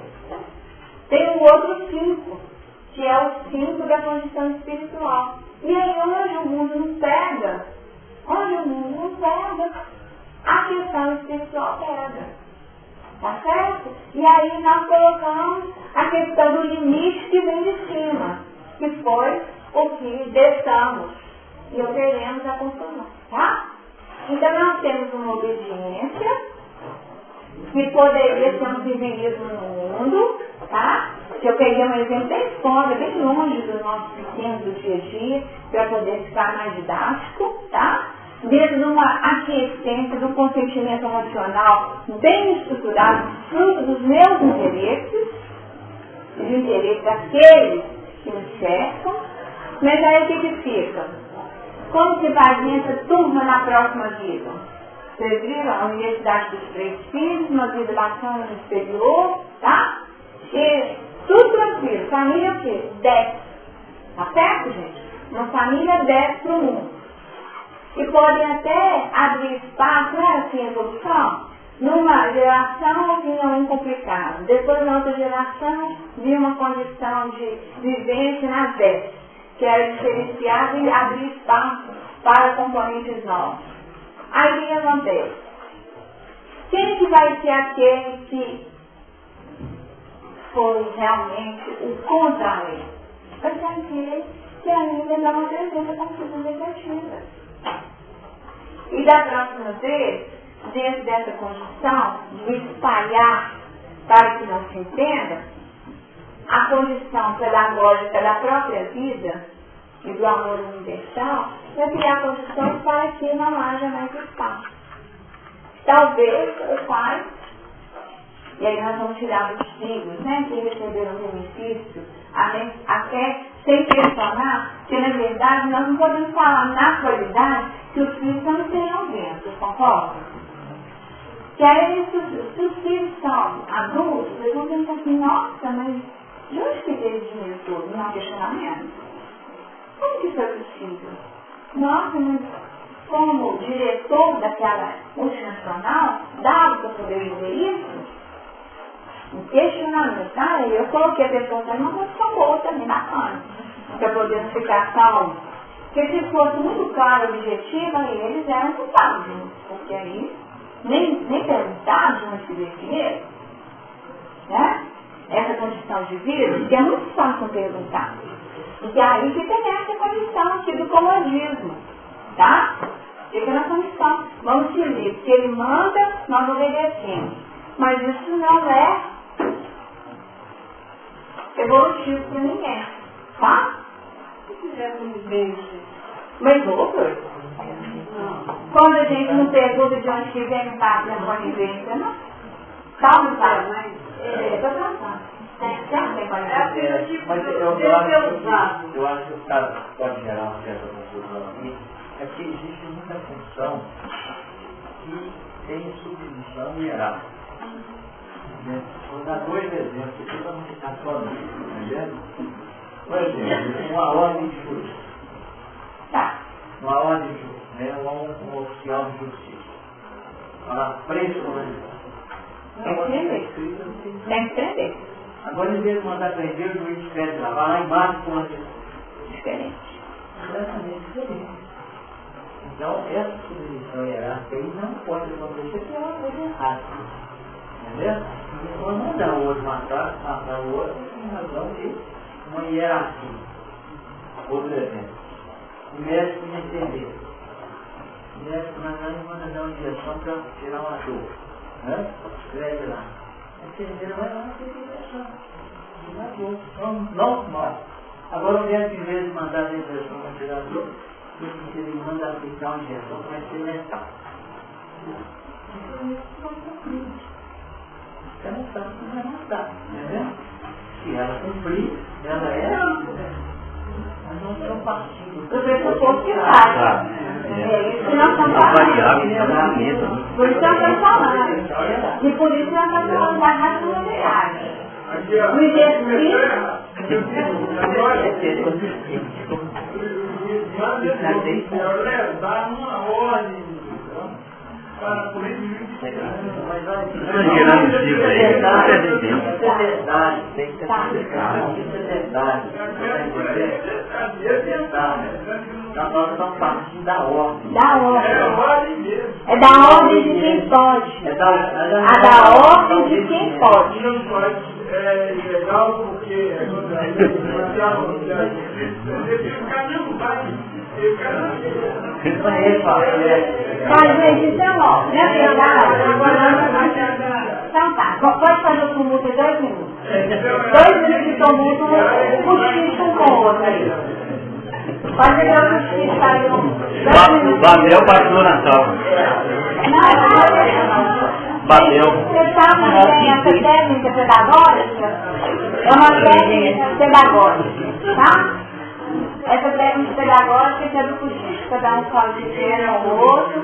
tem um outro 5, que é o 5 da condição espiritual. E aí onde o mundo não pega, a questão espiritual pega. Tá certo? E aí nós colocamos a questão do limite que vem de cima, que foi o que deixamos e operemos a consumar, tá? Então nós temos uma obediência que poderia ser um civilismo no mundo, tá? Se eu peguei um exemplo bem fora, bem longe do nosso pequeno do dia a dia, para poder ficar mais didático, tá? Dentro de uma aquiescência, de um consentimento emocional bem estruturado, fruto dos meus interesses, e do interesse daqueles que me cercam. Mas aí o que fica? Como que vai vir essa turma na próxima vida? Vocês viram? A Universidade dos 3 filhos, uma vida bacana no exterior, tá? E tudo tranquilo. Família o quê? 10. Tá certo, gente? Uma família 10 para o mundo. E podem até abrir espaço, não é assim a evolução? Numa geração vinha um complicado. Depois, na outra geração, vinha uma condição de vivência nas 10, que era diferenciada e abrir espaço para componentes novos. Aí o que acontece? Quem que vai ser aquele que foi realmente o contra a lei? Vai ser aquele que ainda não apresenta condição negativa. E da próxima vez, dentro dessa condição de espalhar para que não se entenda, a condição pedagógica da própria vida e do amor universal vai criar condições para que não haja mais espaço. Talvez o pai, e aí nós vamos tirar os filhos, né, que receberam o benefício, até sem questionar, que na verdade nós não podemos falar na atualidade que os filhos não seriam concorda? Que aí, se os filhos são adultos, eles vão pensar assim, nossa, mas de onde que veio esse dinheiro todo? Não há questionamento. Como que foi possível? Nossa, mas como diretor daquela multinacional, dava para poder viver isso? Um questionamento, tá? Eu coloquei a pessoa numa posição boa também, bacana, para poder não ficar tão... Porque se fosse muito claro o objetivo, aí eles eram culpados, porque aí nem perguntaram de onde que veio esse dinheiro, né? Essa condição de vida, que é muito fácil perguntar. Porque aí que tem essa condição aqui do comodismo, tá? Fica na condição. Vamos seguir, porque ele manda, nós obedecemos. Mas isso não é evolutivo para ninguém, tá? Se quiser um beijo. Mas outra, quando a gente não pergunta de onde que vem, não faz a convivência, não? Calma, pai. Estou pensando. Sempre tem Mas eu acho que o cara pode gerar uma certa confusão aqui, é que existe muita função que tem submissão hierárquica. Vou dar 2 exemplos aqui para não ficar só nisso, entendeu? Por exemplo, uma ordem de justiça. Tá. Uma ordem de justiça, né? Um oficial de justiça. Para pressionalizar. Tem que prender. Tem que prender. Agora, em vez de mandar prender, o juiz pede lá, vai lá embaixo com a Diferente. completamente diferente. Então, essa submissão hierárquica aí não pode acontecer, porque é uma coisa errada. Entendeu? Então, mandar o outro matar o outro, em razão de uma hierarquia. Outro exemplo. O médico me entender. O médico manda dar uma injeção para tirar uma dor. Né? Escreve lá. A enfermeira vai lá e tem injeção. Então, normal. Agora, o médico, em vez de mandar a injeção para tirar a dor, ele manda aplicar uma injeção para experimentar. Ela sabe que vai matar, entendeu? Se ela cumprir, ela é. Mas não é um partido. O pressuposto que faz. Isso não está falando. Por isso nós estamos falando. E por isso nós estamos falando da racionalidade. O exercício. Levar uma ordem para a política. Estou gerando um ciclo aí, está perdendo tempo. Isso é verdade, tem que ser explicado. Isso é verdade. É verdade. Então nós estamos partindo da ordem. Da ordem. É a ordem mesmo. É da ordem de quem pode. É da da ordem de quem pode. Não pode. É ilegal porque é contra a lei. O caminho vai. Mas, gente, então, ó, na verdade, então tá, pode fazer o tumulto em 2 minutos. 2 minutos de tumulto, o cochicho com o outro aí. Pode ver o cochicho aí, 2 minutos. Bateu, bateu na sala. Bateu. Você sabe que essa técnica pedagógica é uma técnica pedagógica, tá? Essa técnica pedagógica que é do cochicho, cada um fala de cena ao outro.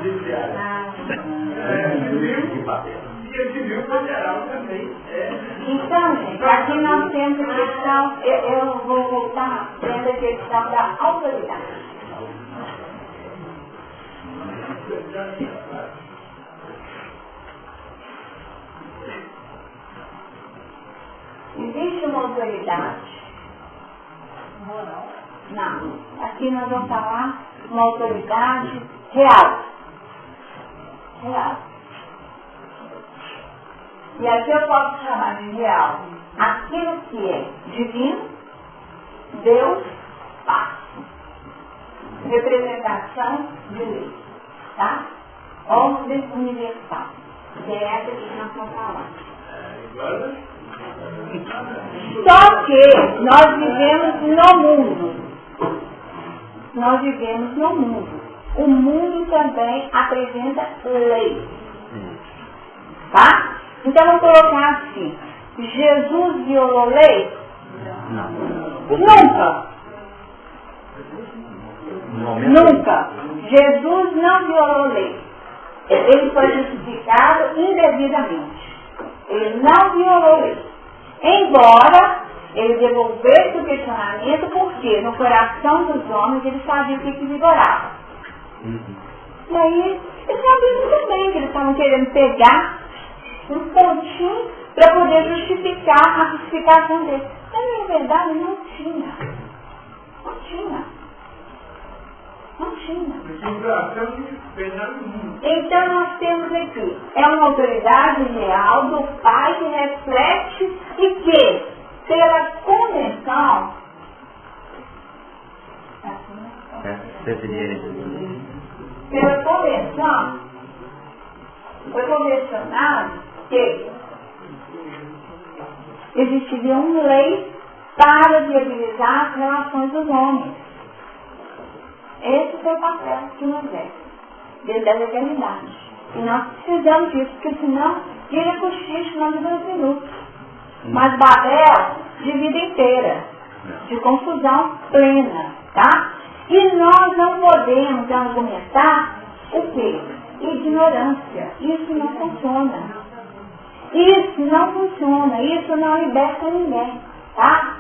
Então, gente, aqui nós temos a questão, eu vou voltar dentro da questão da autoridade. Existe uma autoridade moral? Não. Aqui nós vamos falar uma autoridade real. Real. E aqui eu posso chamar de real aquilo que é divino, Deus, Pai. Representação de lei. Tá? Ordem universal. Que é essa que nós estamos falando. Só que nós vivemos no mundo. Nós vivemos no mundo. O mundo também apresenta lei. Tá? Então vamos colocar assim. Jesus violou lei? Não. Nunca. No momento. Nunca. Jesus não violou lei. ele foi justificado indevidamente. Ele não violou lei. Embora ele devolvesse o questionamento, porque no coração dos homens ele sabia o que vigorava. E aí, eles sabiam muito bem que eles estavam querendo pegar um pontinho para poder justificar a justificação dele. Mas na verdade não tinha. Não tinha. Não tinha. Então nós temos aqui, é uma autoridade real do Pai que reflete e que, pela convenção, pela convenção, foi convencionado que existiria uma lei para viabilizar as relações dos homens. Esse foi o papel que nós é, dentro da legalidade. E nós precisamos disso, porque senão vira cochicho mais de 2 minutos. Mas Babel de vida inteira, de confusão plena, tá? E nós não podemos argumentar o quê? Ignorância. Isso não funciona. Isso não funciona. Isso não liberta ninguém, tá?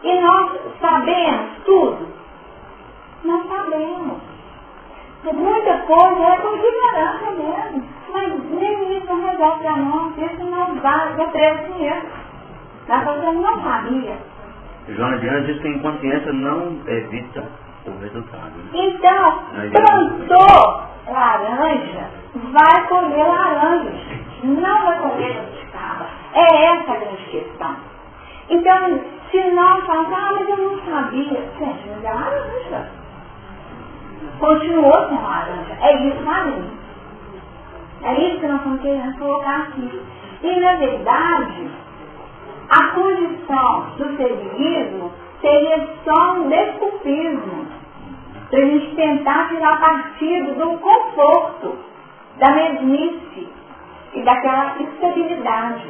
E nós sabemos tudo. Não sabemos. Muita coisa é por ignorância mesmo. Mas nem isso não resolve para nós. Isso não vale, é preço dinheiro. A pessoa não sabia. Joana de Anjos diz que a inconsciência não evita o resultado. Né? Então, plantou laranja, vai colher laranja. Não vai colher jabuticaba. É essa a grande questão. Então, se nós falamos, mas eu não sabia. Gente, mas é laranja. Continuou sendo laranja. É isso, sabe? É isso que nós estamos querendo colocar aqui. E, na verdade, a condição do servilismo seria só um desculpismo para a gente tentar tirar partido do conforto, da mesmice e daquela estabilidade.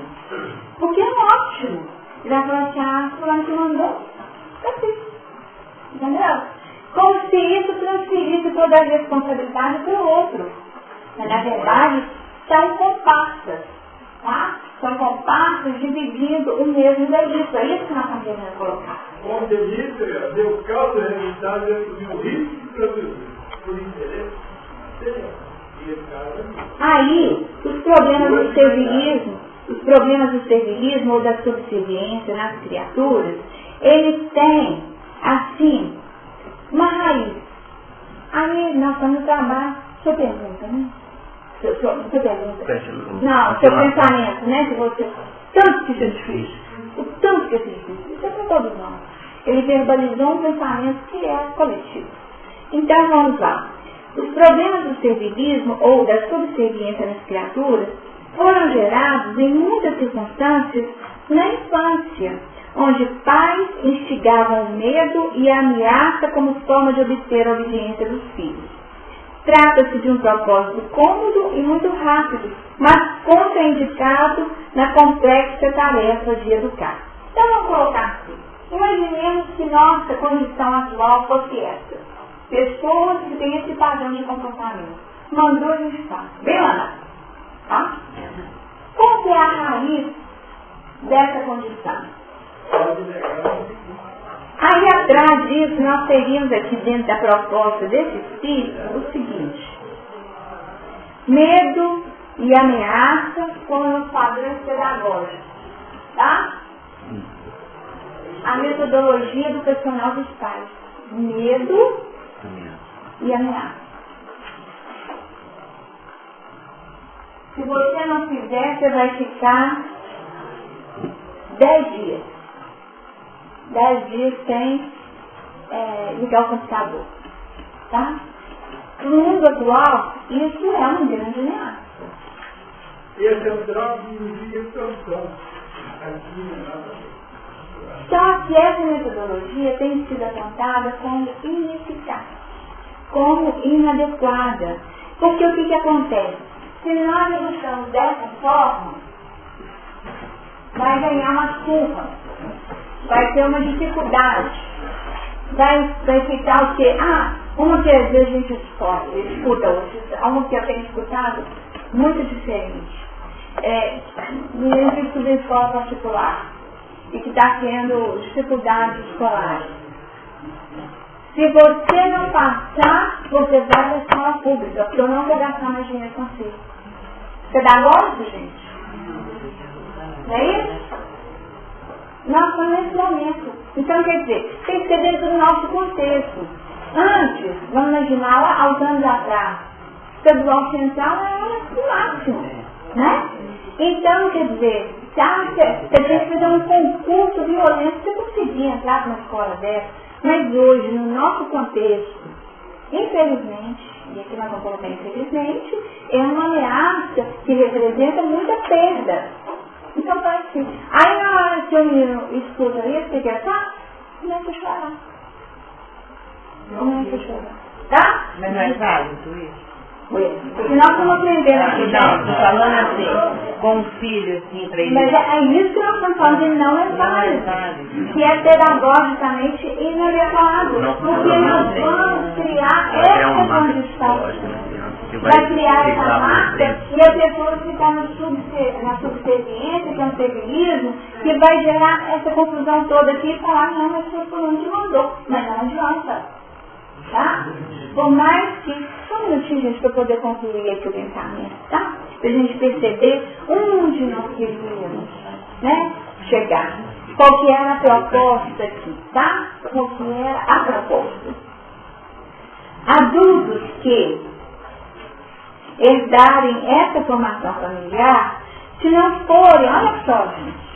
Porque é ótimo. Ele vai falar assim, fulano que mandou, eu fiz. Entendeu? Como se isso transferisse toda a responsabilidade para o outro. Mas, na verdade, são comparsas, tá? São comparsas dividindo o mesmo delito. É isso que nós estamos querendo colocar. Como delito, deu causa e resultado do risco de produzir. Por interesse, aí, os problemas do servilismo ou da subserviência nas criaturas, eles têm, assim, uma raiz. Aí nós estamos no trabalho. Você pergunta, né? Você pergunta. Não, seu pensamento, né? Que você. Tanto que isso é difícil. O tanto que isso é difícil. Isso é para todos nós. Ele verbalizou um pensamento que é coletivo. Então vamos lá. Os problemas do servilismo ou da subserviência nas criaturas foram gerados em muitas circunstâncias na infância, onde pais instigavam o medo e a ameaça como forma de obter a obediência dos filhos. Trata-se de um propósito cômodo e muito rápido, mas contraindicado na complexa tarefa de educar. Então vamos colocar assim. Imaginemos que nossa condição atual fosse essa. Pessoas que têm esse padrão de comportamento. Mandou a gente faz. Bem lá. Tá? Qual que é a raiz dessa condição? Aí atrás disso nós teríamos aqui dentro da proposta desse espírito o seguinte: medo e ameaça como os padrões pedagógicos, tá? A metodologia educacional dos pais: medo e ameaça. Se você não fizer, você vai ficar 10 dias. 10 dias sem ligar o computador. Tá? No mundo atual, isso é uma grande ameaça. Esse é um drop de expansão. Só que essa metodologia tem sido apontada como ineficaz, como inadequada. Porque o que acontece? Se nós educamos dessa forma, vai ganhar uma curva, vai ter uma dificuldade. vai ficar o quê? Uma que às vezes a gente escuta hoje, uma que eu tenho escutado muito diferente. Menino que estuda em escola particular e que está tendo dificuldades escolares. Se você não passar, você vai para a escola pública, porque eu não vou gastar mais dinheiro com você. Pedagógico, gente? Não é isso? Nós estamos nesse momento. Então, quer dizer, tem que ser dentro do nosso contexto. Antes, vamos imaginar, lá, há uns anos atrás, estadual central era o máximo, né? Então, quer dizer, você tem que fazer um concurso violento para você conseguir entrar numa escola dessa. Mas hoje, no nosso contexto, infelizmente, e aqui nós vamos colocar infelizmente, é uma ameaça que representa muita perda. Então vai assim. Aí na hora que o menino escuta isso, você quer falar? Começa a chorar. Começa a chorar. Tá? Mas não é válido isso? Porque nós estamos aprendendo aqui. Não, estou falando assim, com o filho, assim, para ele. Mas é isso que nós estamos falando, de não é válido. Que é pedagogicamente inadequado. Porque nós vamos criar essa condição. Vai criar essa marca e a pessoa ficar na subserviência, que é um servilismo, que vai gerar essa confusão toda aqui e falar, não, mas foi por onde mandou. Mas não adianta. Tá? Por mais que, só um minutinho, gente, para poder concluir aqui o pensamento, tá? Para a gente perceber onde nós queríamos, né, chegar. Qual que era a proposta aqui, tá? Qual que era a proposta? Adultos que herdarem essa formação familiar, se não forem, olha só, gente,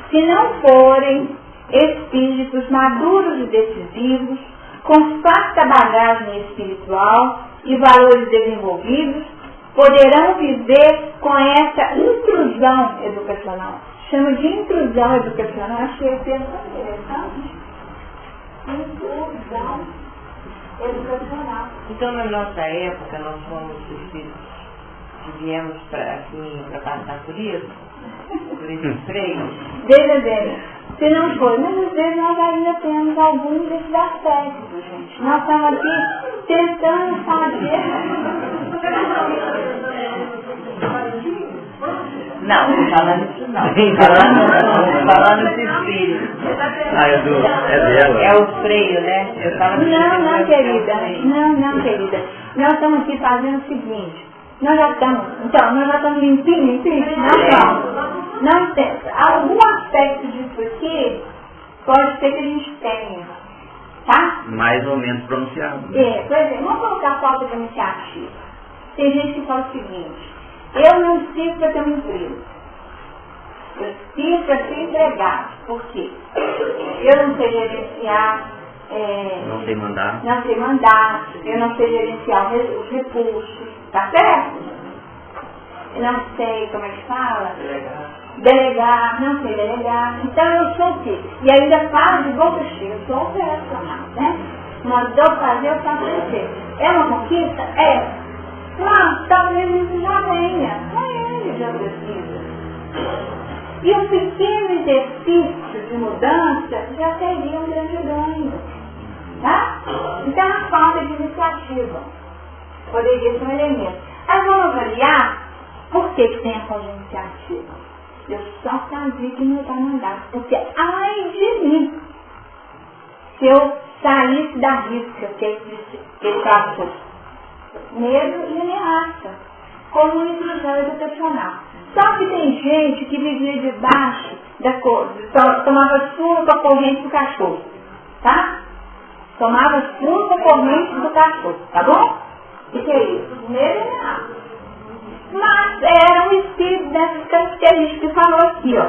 se não forem espíritos maduros e decisivos, com farta bagagem espiritual e valores desenvolvidos, poderão viver com essa intrusão educacional. Chama de intrusão educacional, achei a pessoa interessante. Intrusão educacional. Então, na nossa época, nós fomos os filhos que viemos para passar por isso, por esses freios. Veja bem, se não for, mas às vezes nós ainda temos alguns desses aspectos, gente. Nós estamos aqui tentando fazer. Não, não falando isso não. Falando de espírito. É dela. É o freio, né? Eu tava Não, querida. Não, querida. Nós estamos aqui fazendo o seguinte. Nós já estamos limpinho? Não tem. Algum aspecto disso aqui pode ser que a gente tenha. Tá? Mais ou menos pronunciado. Por exemplo, vamos colocar a falta de iniciativa. Tem gente que fala o seguinte: eu não sirvo para ter um emprego. Eu sirvo para ser empregado. Por quê? Eu não sei gerenciar. Não sei mandar. Eu não sei gerenciar os recursos. Tá certo? Eu não sei como é que fala. Delegar, não sei delegar. Então eu sou o quê? E ainda falo de boca cheia, eu sou operacional, né? Mandou fazer, eu faço o quê? É uma conquista? É. Mas talvez isso já venha. Ele já precisa. E um pequeno exercício de mudança já seria um grande ganho. Tá? Então a falta de iniciativa poderia ser um elemento. Aí vamos avaliar por que tem a falta de iniciativa. Eu só fazia que não está mandado. Porque, ai de mim, se eu saísse da risca que ele passou, medo e ameaça, como intrusão educacional. Só que tem gente que vivia debaixo da coisa, tomava surra com a corrente do cachorro, tá? Tomava surra com a corrente do cachorro, tá bom? O que é isso? Medo e ameaça. Mas era um espírito dessas características que falou aqui, ó.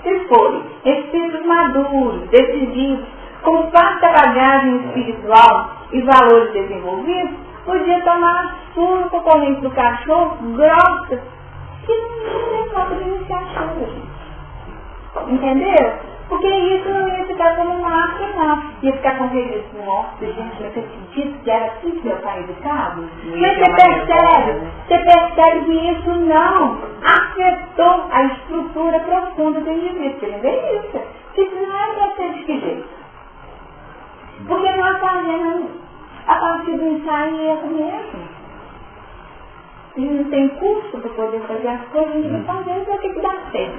Se forem espíritos maduros, decisivos, com farta bagagem espiritual e valores desenvolvidos, podia tomar surra com a corrente do cachorro grossa, que não é falta de iniciativa, gente. Entendeu? Porque isso não ia ficar como marca, não. Ia ficar com registro morto, gente, eu acredito que era assim que meu pai educava. Mas você percebe que isso não afetou a estrutura profunda do indivíduo. Você não vê isso. Se não é para ser de que jeito? Porque nós fazemos a partir do ensaio e erro mesmo. A gente não tem curso para poder fazer as coisas, a gente vai fazer para que dá certo.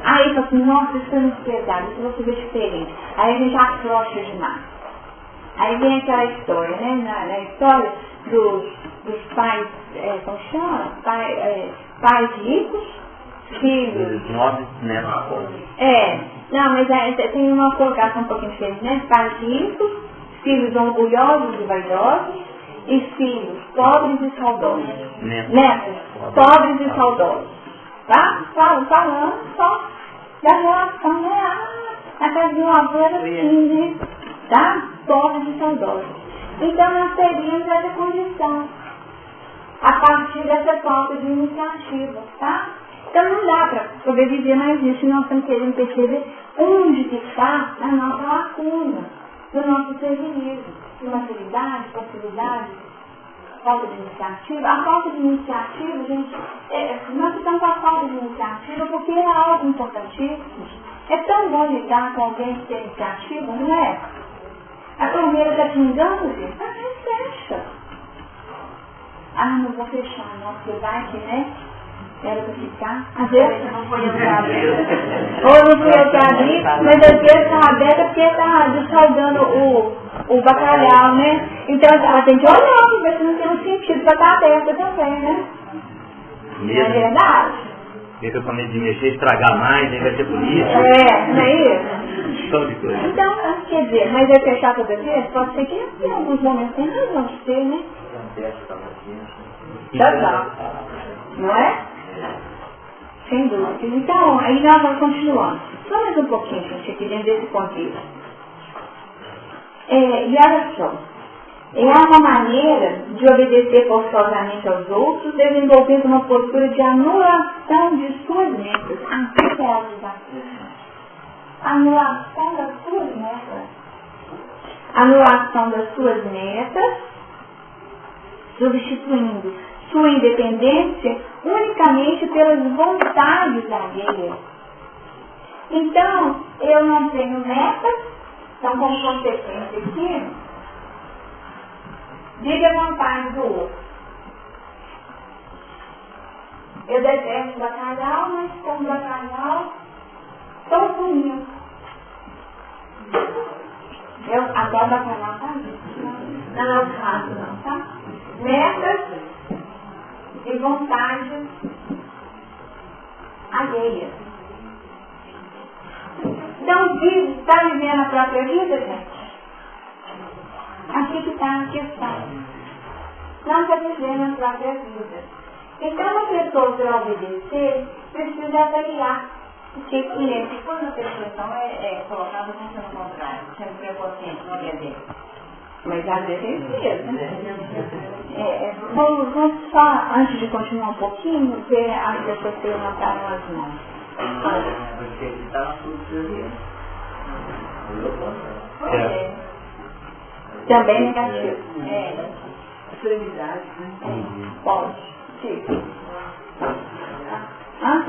Aí fala assim, nossa, isso é muito pesado, isso eu vou fazer diferente. Aí a gente afrouxa demais. Aí vem aquela história, né? Na história dos pais, como chama? Pais ricos, filhos. Nove netos. Não, mas tem uma colocação um pouquinho diferente, né? Pais ricos, filhos orgulhosos e vaidosos, e filhos pobres e saudosos. Netos pobres e saudosos. Tá? Falando só da relação real. A casa de uma avó era assim, né? Tá? Pobres e saudosos. Então nós teríamos essa condição. A partir dessa falta de iniciativa, tá? Então não dá para sobreviver mais isso, nós estamos querendo perceber onde que está a nossa lacuna do nosso serviço, imaturidade, possibilidade, falta de iniciativa. A falta de iniciativa, gente, nós estamos com a falta de iniciativa porque é algo importantíssimo. É tão bom lidar com alguém que tem iniciativa, não é? A torneira está pingando, gente, fecha. Não vou fechar, não, porque vai que, né? Era para ficar. Às vezes não foi eu que abri. Ou não fui eu que abri, mas às vezes está aberta porque está dessalgando o bacalhau, né? Então ela tem que olhar para ver se não tem um sentido para estar aberta também, né? Não é verdade? Fica com medo de mexer, estragar mais, aí vai ser polícia. Não é isso? Só de coisa. Então, quer dizer, mas é fechar toda vez? Pode ser que em alguns momentos tem razão de ser, né? Não é? Sem dúvida. Então, aí nós vamos continuando. Só mais um pouquinho, gente, aqui dentro desse contexto. E olha só. É uma maneira de obedecer forçosamente aos outros, desenvolvendo uma postura de anulação de suas metas. O que é a anulação das suas metas? Anulação das suas metas, substituindo sua independência unicamente pelas vontades alheias. Então, eu não tenho metas, então como consequência aqui, diga a vontade do outro. Eu detesto bacalhau, mas como bacalhau, estou comigo. Eu adoro bacalhau, tá? Não é o caso, não, tá? Metas e vontades alheias. Então, está vivendo a própria vida, gente? Aqui que está a questão. Não está vivendo a própria vida. Então, a pessoa para obedecer precisa avaliar o que é. Quando a pessoa então é colocada no contrário, sendo prepotente, não é dele. Mas às vezes é isso mesmo. Vamos só, antes de continuar um pouquinho, ver as pessoas que levantaram as mãos. Porque ele está na sua Também negativo. Extremidade, né? Pode. Sim. Hã?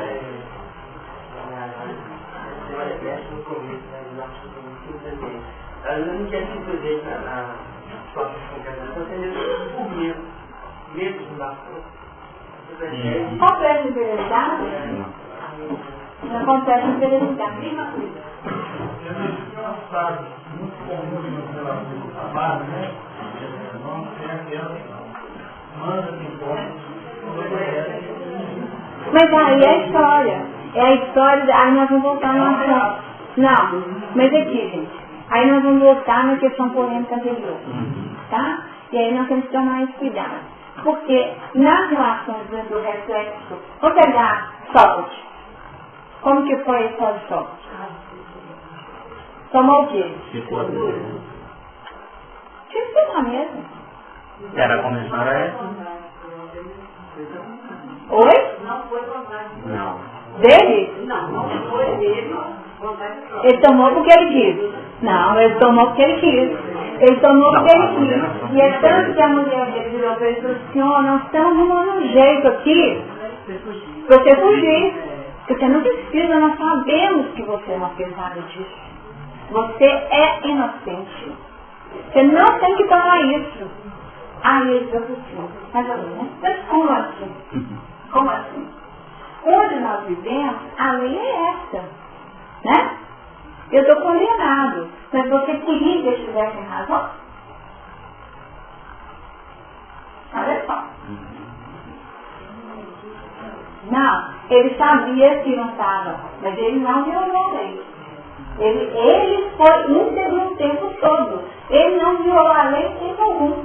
No começo, né? Ela não quer se fazer na sua casa, só sendo por medo. Medo de dar força. Qual é a inferioridade? Não acontece inferioridade. Uma frase muito comum no relação do trabalho, né? Não tem aquela manda quem pode, mas aí é a história. É a história, aí nós vamos voltar na questão. Não, mas aqui, gente. Aí nós vamos voltar na questão polêmica anterior. Tá? E aí nós temos que tomar mais cuidado. Porque nas relações do reflexo, vou pegar Sócrates. Como que foi a história de Sócrates? Tomou o quê? Se for Deus. Tinha que tomar mesmo. Era a convenção era essa? Oi? Não foi vontade. Não. Dele? Não foi dele. Ele tomou porque ele quis. Não, ele tomou porque ele quis. Ele tomou porque ele quis. E é tanto que a mulher dele virou para ele e falou assim, ó, nós estamos arrumando um jeito aqui pra você fugir. Porque você não precisa, nós sabemos que você não fez nada disso. Você é inocente. Você não tem que tomar isso. Aí ele falou assim, mas como assim? Como assim? Onde nós vivemos, a lei é essa. Né? Eu estou condenado. Mas você queria que eu estivesse em razão? Olha só. Não, ele sabia que não estava, mas ele não violou a lei. Ele foi íntegro o tempo todo. Ele não violou a lei em tempo algum.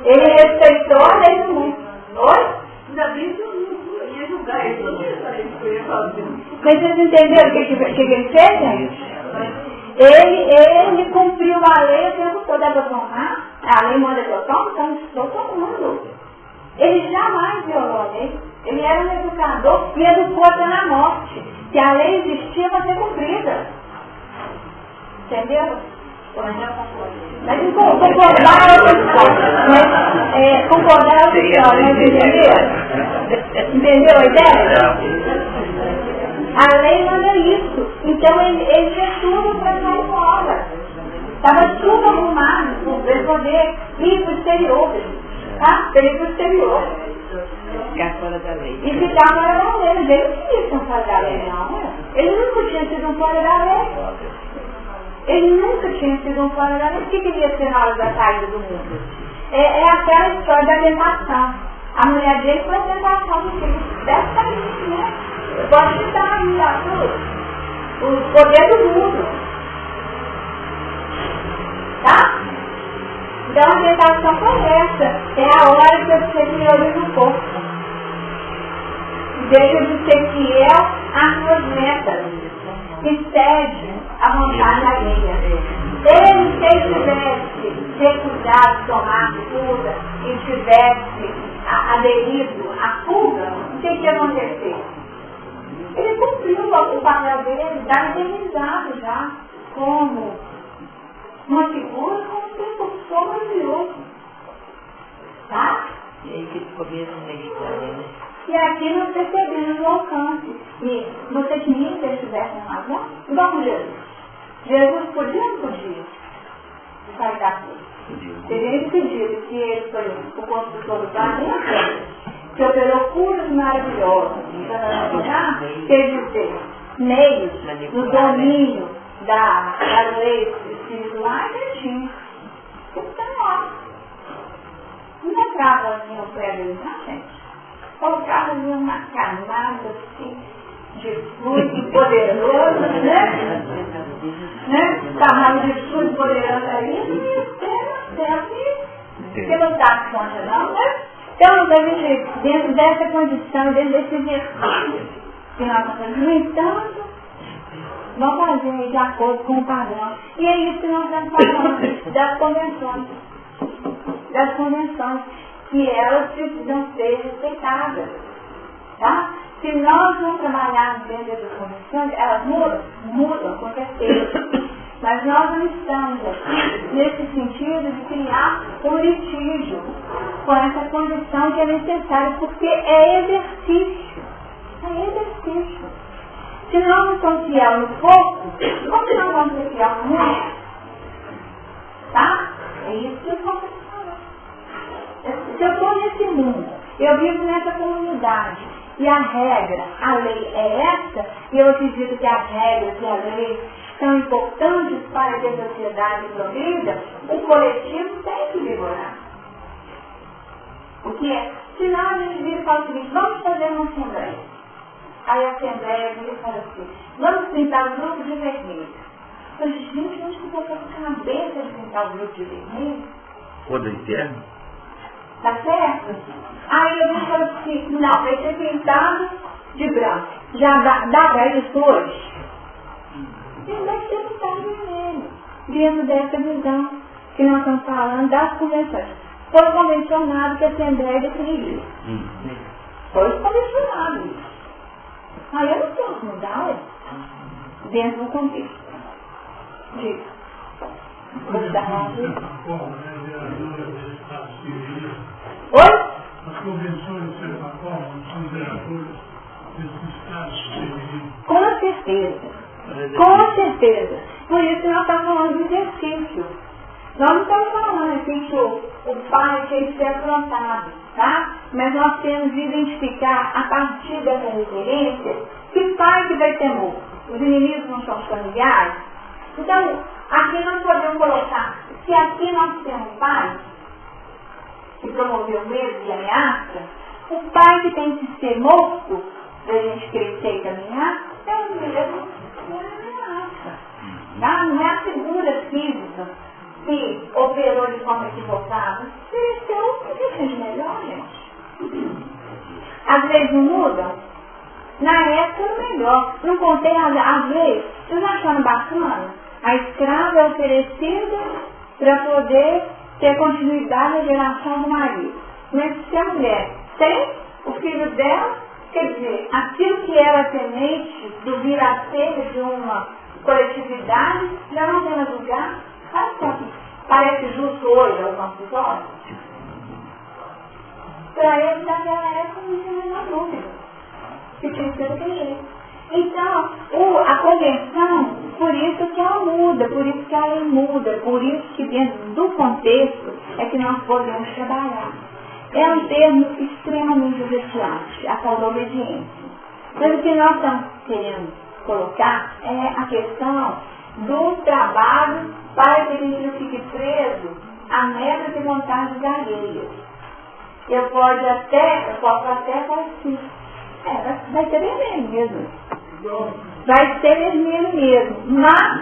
Ele respeitou a lei do mundo. Oi? Ainda bem que eu não ia julgar ele, não ia saber o que eu ia fazer. Mas vocês entenderam o que ele fez, gente? Ele cumpriu a lei o tempo todo. Deve tomar. A lei manda que eu tomo, então estou tomando. Ele jamais violou a lei. Ele era um educador e educou até na morte. Se a lei existia para ser cumprida. Entendeu? Mas concordar é outra coisa. Concordar é outra história, mas entendeu? Entendeu a ideia? A lei manda isso. Então ele fez tudo para sair fora. Estava tudo arrumado para poder ir para o exterior. Tá? Para ir para o exterior. Ficar fora da lei. E ficar fora da lei. Ele não queria ser um fora da lei, não. Ele nunca tinha sido um fora da lei. Ele nunca tinha sido um fora da lei. O que queria ser na hora da saída do mundo? É aquela história da tentação. A mulher dele foi a tentação do filho. Deve sair, né? Pode citar aí, ó, o poder do mundo. Tá? Então a tentação foi essa. É a hora que você prioriza o corpo. Deixa de ser fiel às suas metas. E cede a vontade alheia. Ele, se ele tivesse recusado de tomar fuga e tivesse aderido à fuga, o que ia acontecer? Ele cumpriu o papel dele, está indemnizado já, como uma figura, como se fosse maravilhoso. Tá? E aí que ficou mesmo na história, né? E aqui nós percebemos o alcance. E você queria que ele estivesse na razão? Igual com Jesus. Jesus podia ou não podia sair da cruz? Tem gente que diz que ele foi o construtor do planeta, que operou curas maravilhosas. Quer dizer, meios no domínio das leis espirituais, ele tinha. Isso está lá. Não entrava assim no pé dele, não, gente. Colocava ali uma camada assim, de fluido poderoso, né? Camada de fluido poderoso ali, e você não está contra, não, né? Então, a gente, dentro dessa condição, dentro desse exercício que nós estamos inventando, vamos fazer de acordo com o padrão. E é isso que nós estamos falando das convenções. Das convenções, que elas precisam ser respeitadas. Tá? Se nós não trabalharmos dentro dessas convenções, elas mudam, com certeza. Mas nós não estamos aqui nesse sentido de criar um litígio com essa condição que é necessária, porque é exercício. É exercício. Se nós não somos fiel no corpo, como que nós vamos ser fiel no mundo? Tá? É isso que eu estou falando. Se eu estou nesse mundo, eu vivo nessa comunidade, e a regra, a lei é essa, e eu acredito que as regras e a lei são importantes para que a sociedade progrida, o coletivo tem que vigorar. O que é? Senão a gente vira e fala o seguinte, vamos fazer uma assembleia. Aí a assembleia vira e fala assim, vamos pintar o grupo de vermelho. Eu falei, gente, onde que eu vou com a cabeça de pintar o grupo de vermelho? Ou do inferno? Tá certo? Aí eu vim e falei assim, não, vai ser pintado de branco. Já dá para isso hoje? Ele vai ser pintado de vermelho. Dentro dessa visão que nós estamos falando das convenções. Foi convencionado que a Assembleia definiria. Foi convencionado isso. Aí eu não posso mudar, ué. Dentro do contexto. Diga. Oi? As convenções, de certa forma, são geradores desses estados civilizados. Com certeza. Com certeza. Por isso que nós estamos falando de exercício. Nós não estamos falando assim que o pai tem que ser afrontado, tá? Mas nós temos de identificar, a partir dessa referência, que pai que vai ter morto. Os inimigos não são familiares. Então, aqui nós podemos colocar, se aqui nós temos um pai que promoveu medo e ameaça, o pai que tem que ser morto, para a gente crescer e caminhar, é o medo e a ameaça. Tá? Não é a figura física que operou de forma equivocada. Cresceu o que seja melhor, gente. Às vezes mudam. Na época era melhor. Não contei, às vezes, vocês acharam bacana? A escrava é oferecida para poder ter continuidade da geração do marido. Mas se a mulher tem o filho dela, quer dizer, aquilo que era semente do vir a ser de uma coletividade, já não tem mais lugar. Parece justo hoje aos nossos olhos. Para eles, naquela época, não tinha a menor dúvida. Que tinha que ser daquele jeito. Então, a convenção, por isso que ela muda, por isso que ela muda, por isso que dentro do contexto é que nós podemos trabalhar. É um termo extremamente desafiante, a tal da obediência. Mas o que nós estamos querendo colocar é a questão do trabalho para que a gente não fique preso a metas e vontades alheias. Eu posso até falar assim, vai ser vermelho mesmo. Vai ser vermelho mesmo. Mas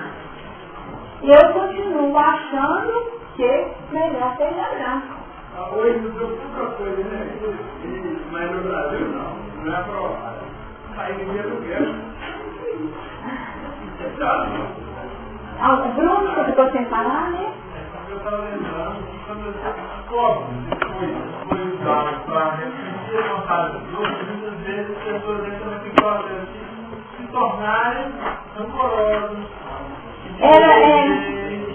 eu continuo achando que melhor ser branco. Hoje mudou pouca coisa, né? Mas no Brasil não é aprovado. Aí ninguém não quer. O Bruno, você ficou sem falar, né? Eu estava lembrando, quando foi usado para repetir a vontade dos outros, muitas vezes as pessoas entram naquele processo de se tornarem rancorosos.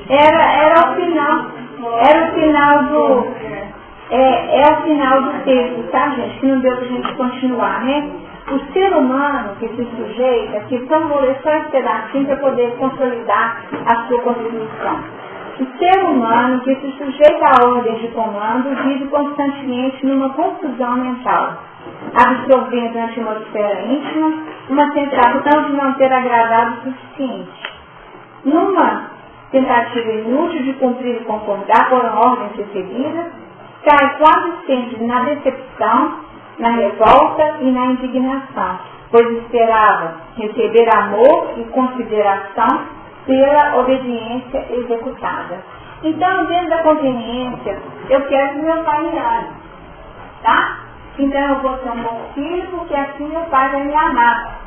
Era o final do... É o final do texto, tá, gente? Que não deu pra gente continuar, né? O ser humano que se sujeita, que vamos ler só esse pedacinho para poder consolidar a sua contribuição. O ser humano que se sujeita a ordens de comando vive constantemente numa confusão mental, absorvendo a atmosfera íntima, uma sensação de não ter agradado o suficiente. Numa tentativa inútil de cumprir e concordar com ordens recebidas, cai quase sempre na decepção, na revolta e na indignação, pois esperava receber amor e consideração pela obediência executada. Então, dentro da conveniência, eu quero que meu pai me ame, tá? Então, eu vou ser um bom filho, porque assim meu pai vai me amar.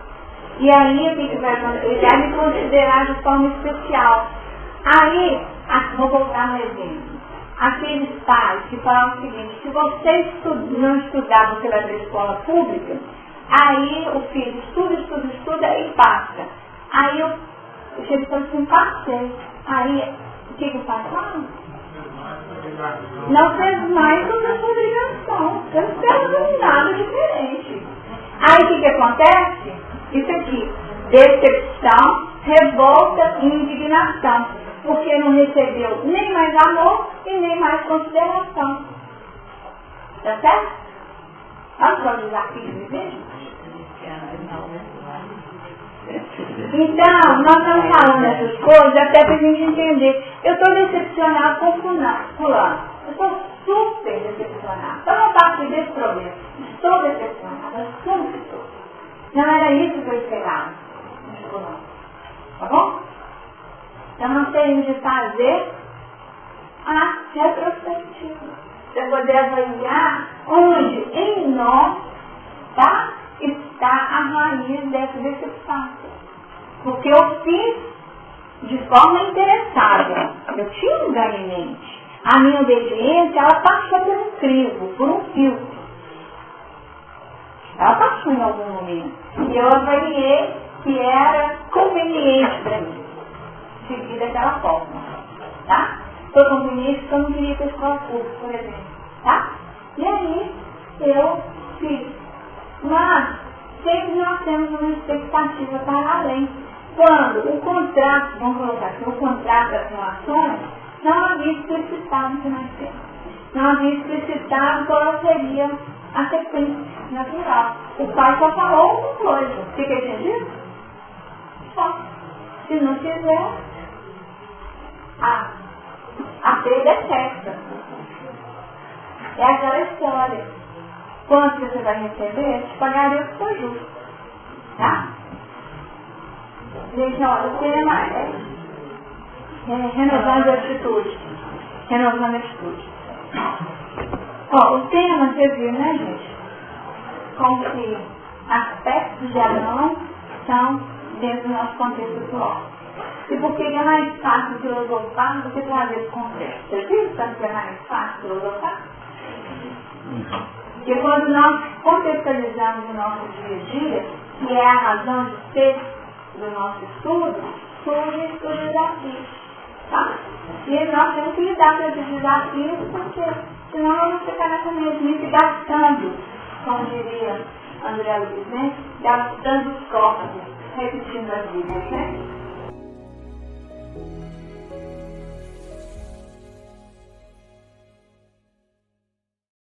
E aí, ele vai me considerar de forma especial. Aí, vou voltar no exemplo. Aqueles pais que falam o seguinte, se você não estudar, você vai para a escola pública, aí o filho estuda e passa. Aí o filho fala assim, passei. Aí, o que o pai fala? Não fez mais do que a sua obrigação. Você não fez nada diferente. Aí, o que acontece? Isso aqui, decepção, revolta e indignação. Porque não recebeu nem mais amor e nem mais consideração. Tá certo? Vamos para o desafio de ver? Então, nós estamos falando essas coisas até para a gente entender. Eu estou decepcionado com fulano. Eu estou super decepcionado. Então, a partir desse problema, estou decepcionada, assumo que estou. Não era isso que eu esperava. Tá bom? Então, nós temos de fazer a retrospectiva. Para poder avaliar onde em nós está a raiz dessa decepção. Porque eu fiz de forma interessada. Eu tinha um ganho em mente. A minha obediência, ela passou por um crivo, por um filtro. Ela passou em algum momento. E eu avaliei que era conveniente para mim seguir daquela forma, tá? Foi conveniente porque eu não queria ter escola pública, por exemplo, tá? E aí, eu fiz. Mas, sempre nós temos uma expectativa para além. quando o contrato, vamos colocar assim, o contrato das relações, não havia explicitado o que nós temos. Não havia explicitado qual seria a sequência natural. O pai só falou uma coisa. O que ele tinha dito? Só. Se não fizer, a perda é certa. É aquela história. Quanto você vai receber, te pagarei o que for justo. Tá? Gente, olha, o tema é renovando a atitude. Renovando a atitude. Ó, o tema, você viu, né, gente? Como que aspectos de Abraão são dentro do nosso contexto atual. E por que é mais fácil filosofar do que trazer esse contexto? Você viu que é mais fácil filosofar? Porque quando nós contextualizamos o nosso dia a dia, que é a razão de ser do nosso estudo, surge os desafios. Tá? E nós temos que lidar com esses desafios, porque senão vamos ficar nessa mesmice gastando, como diria André Luiz, né? Gastando os copos, repetindo as vidas, né?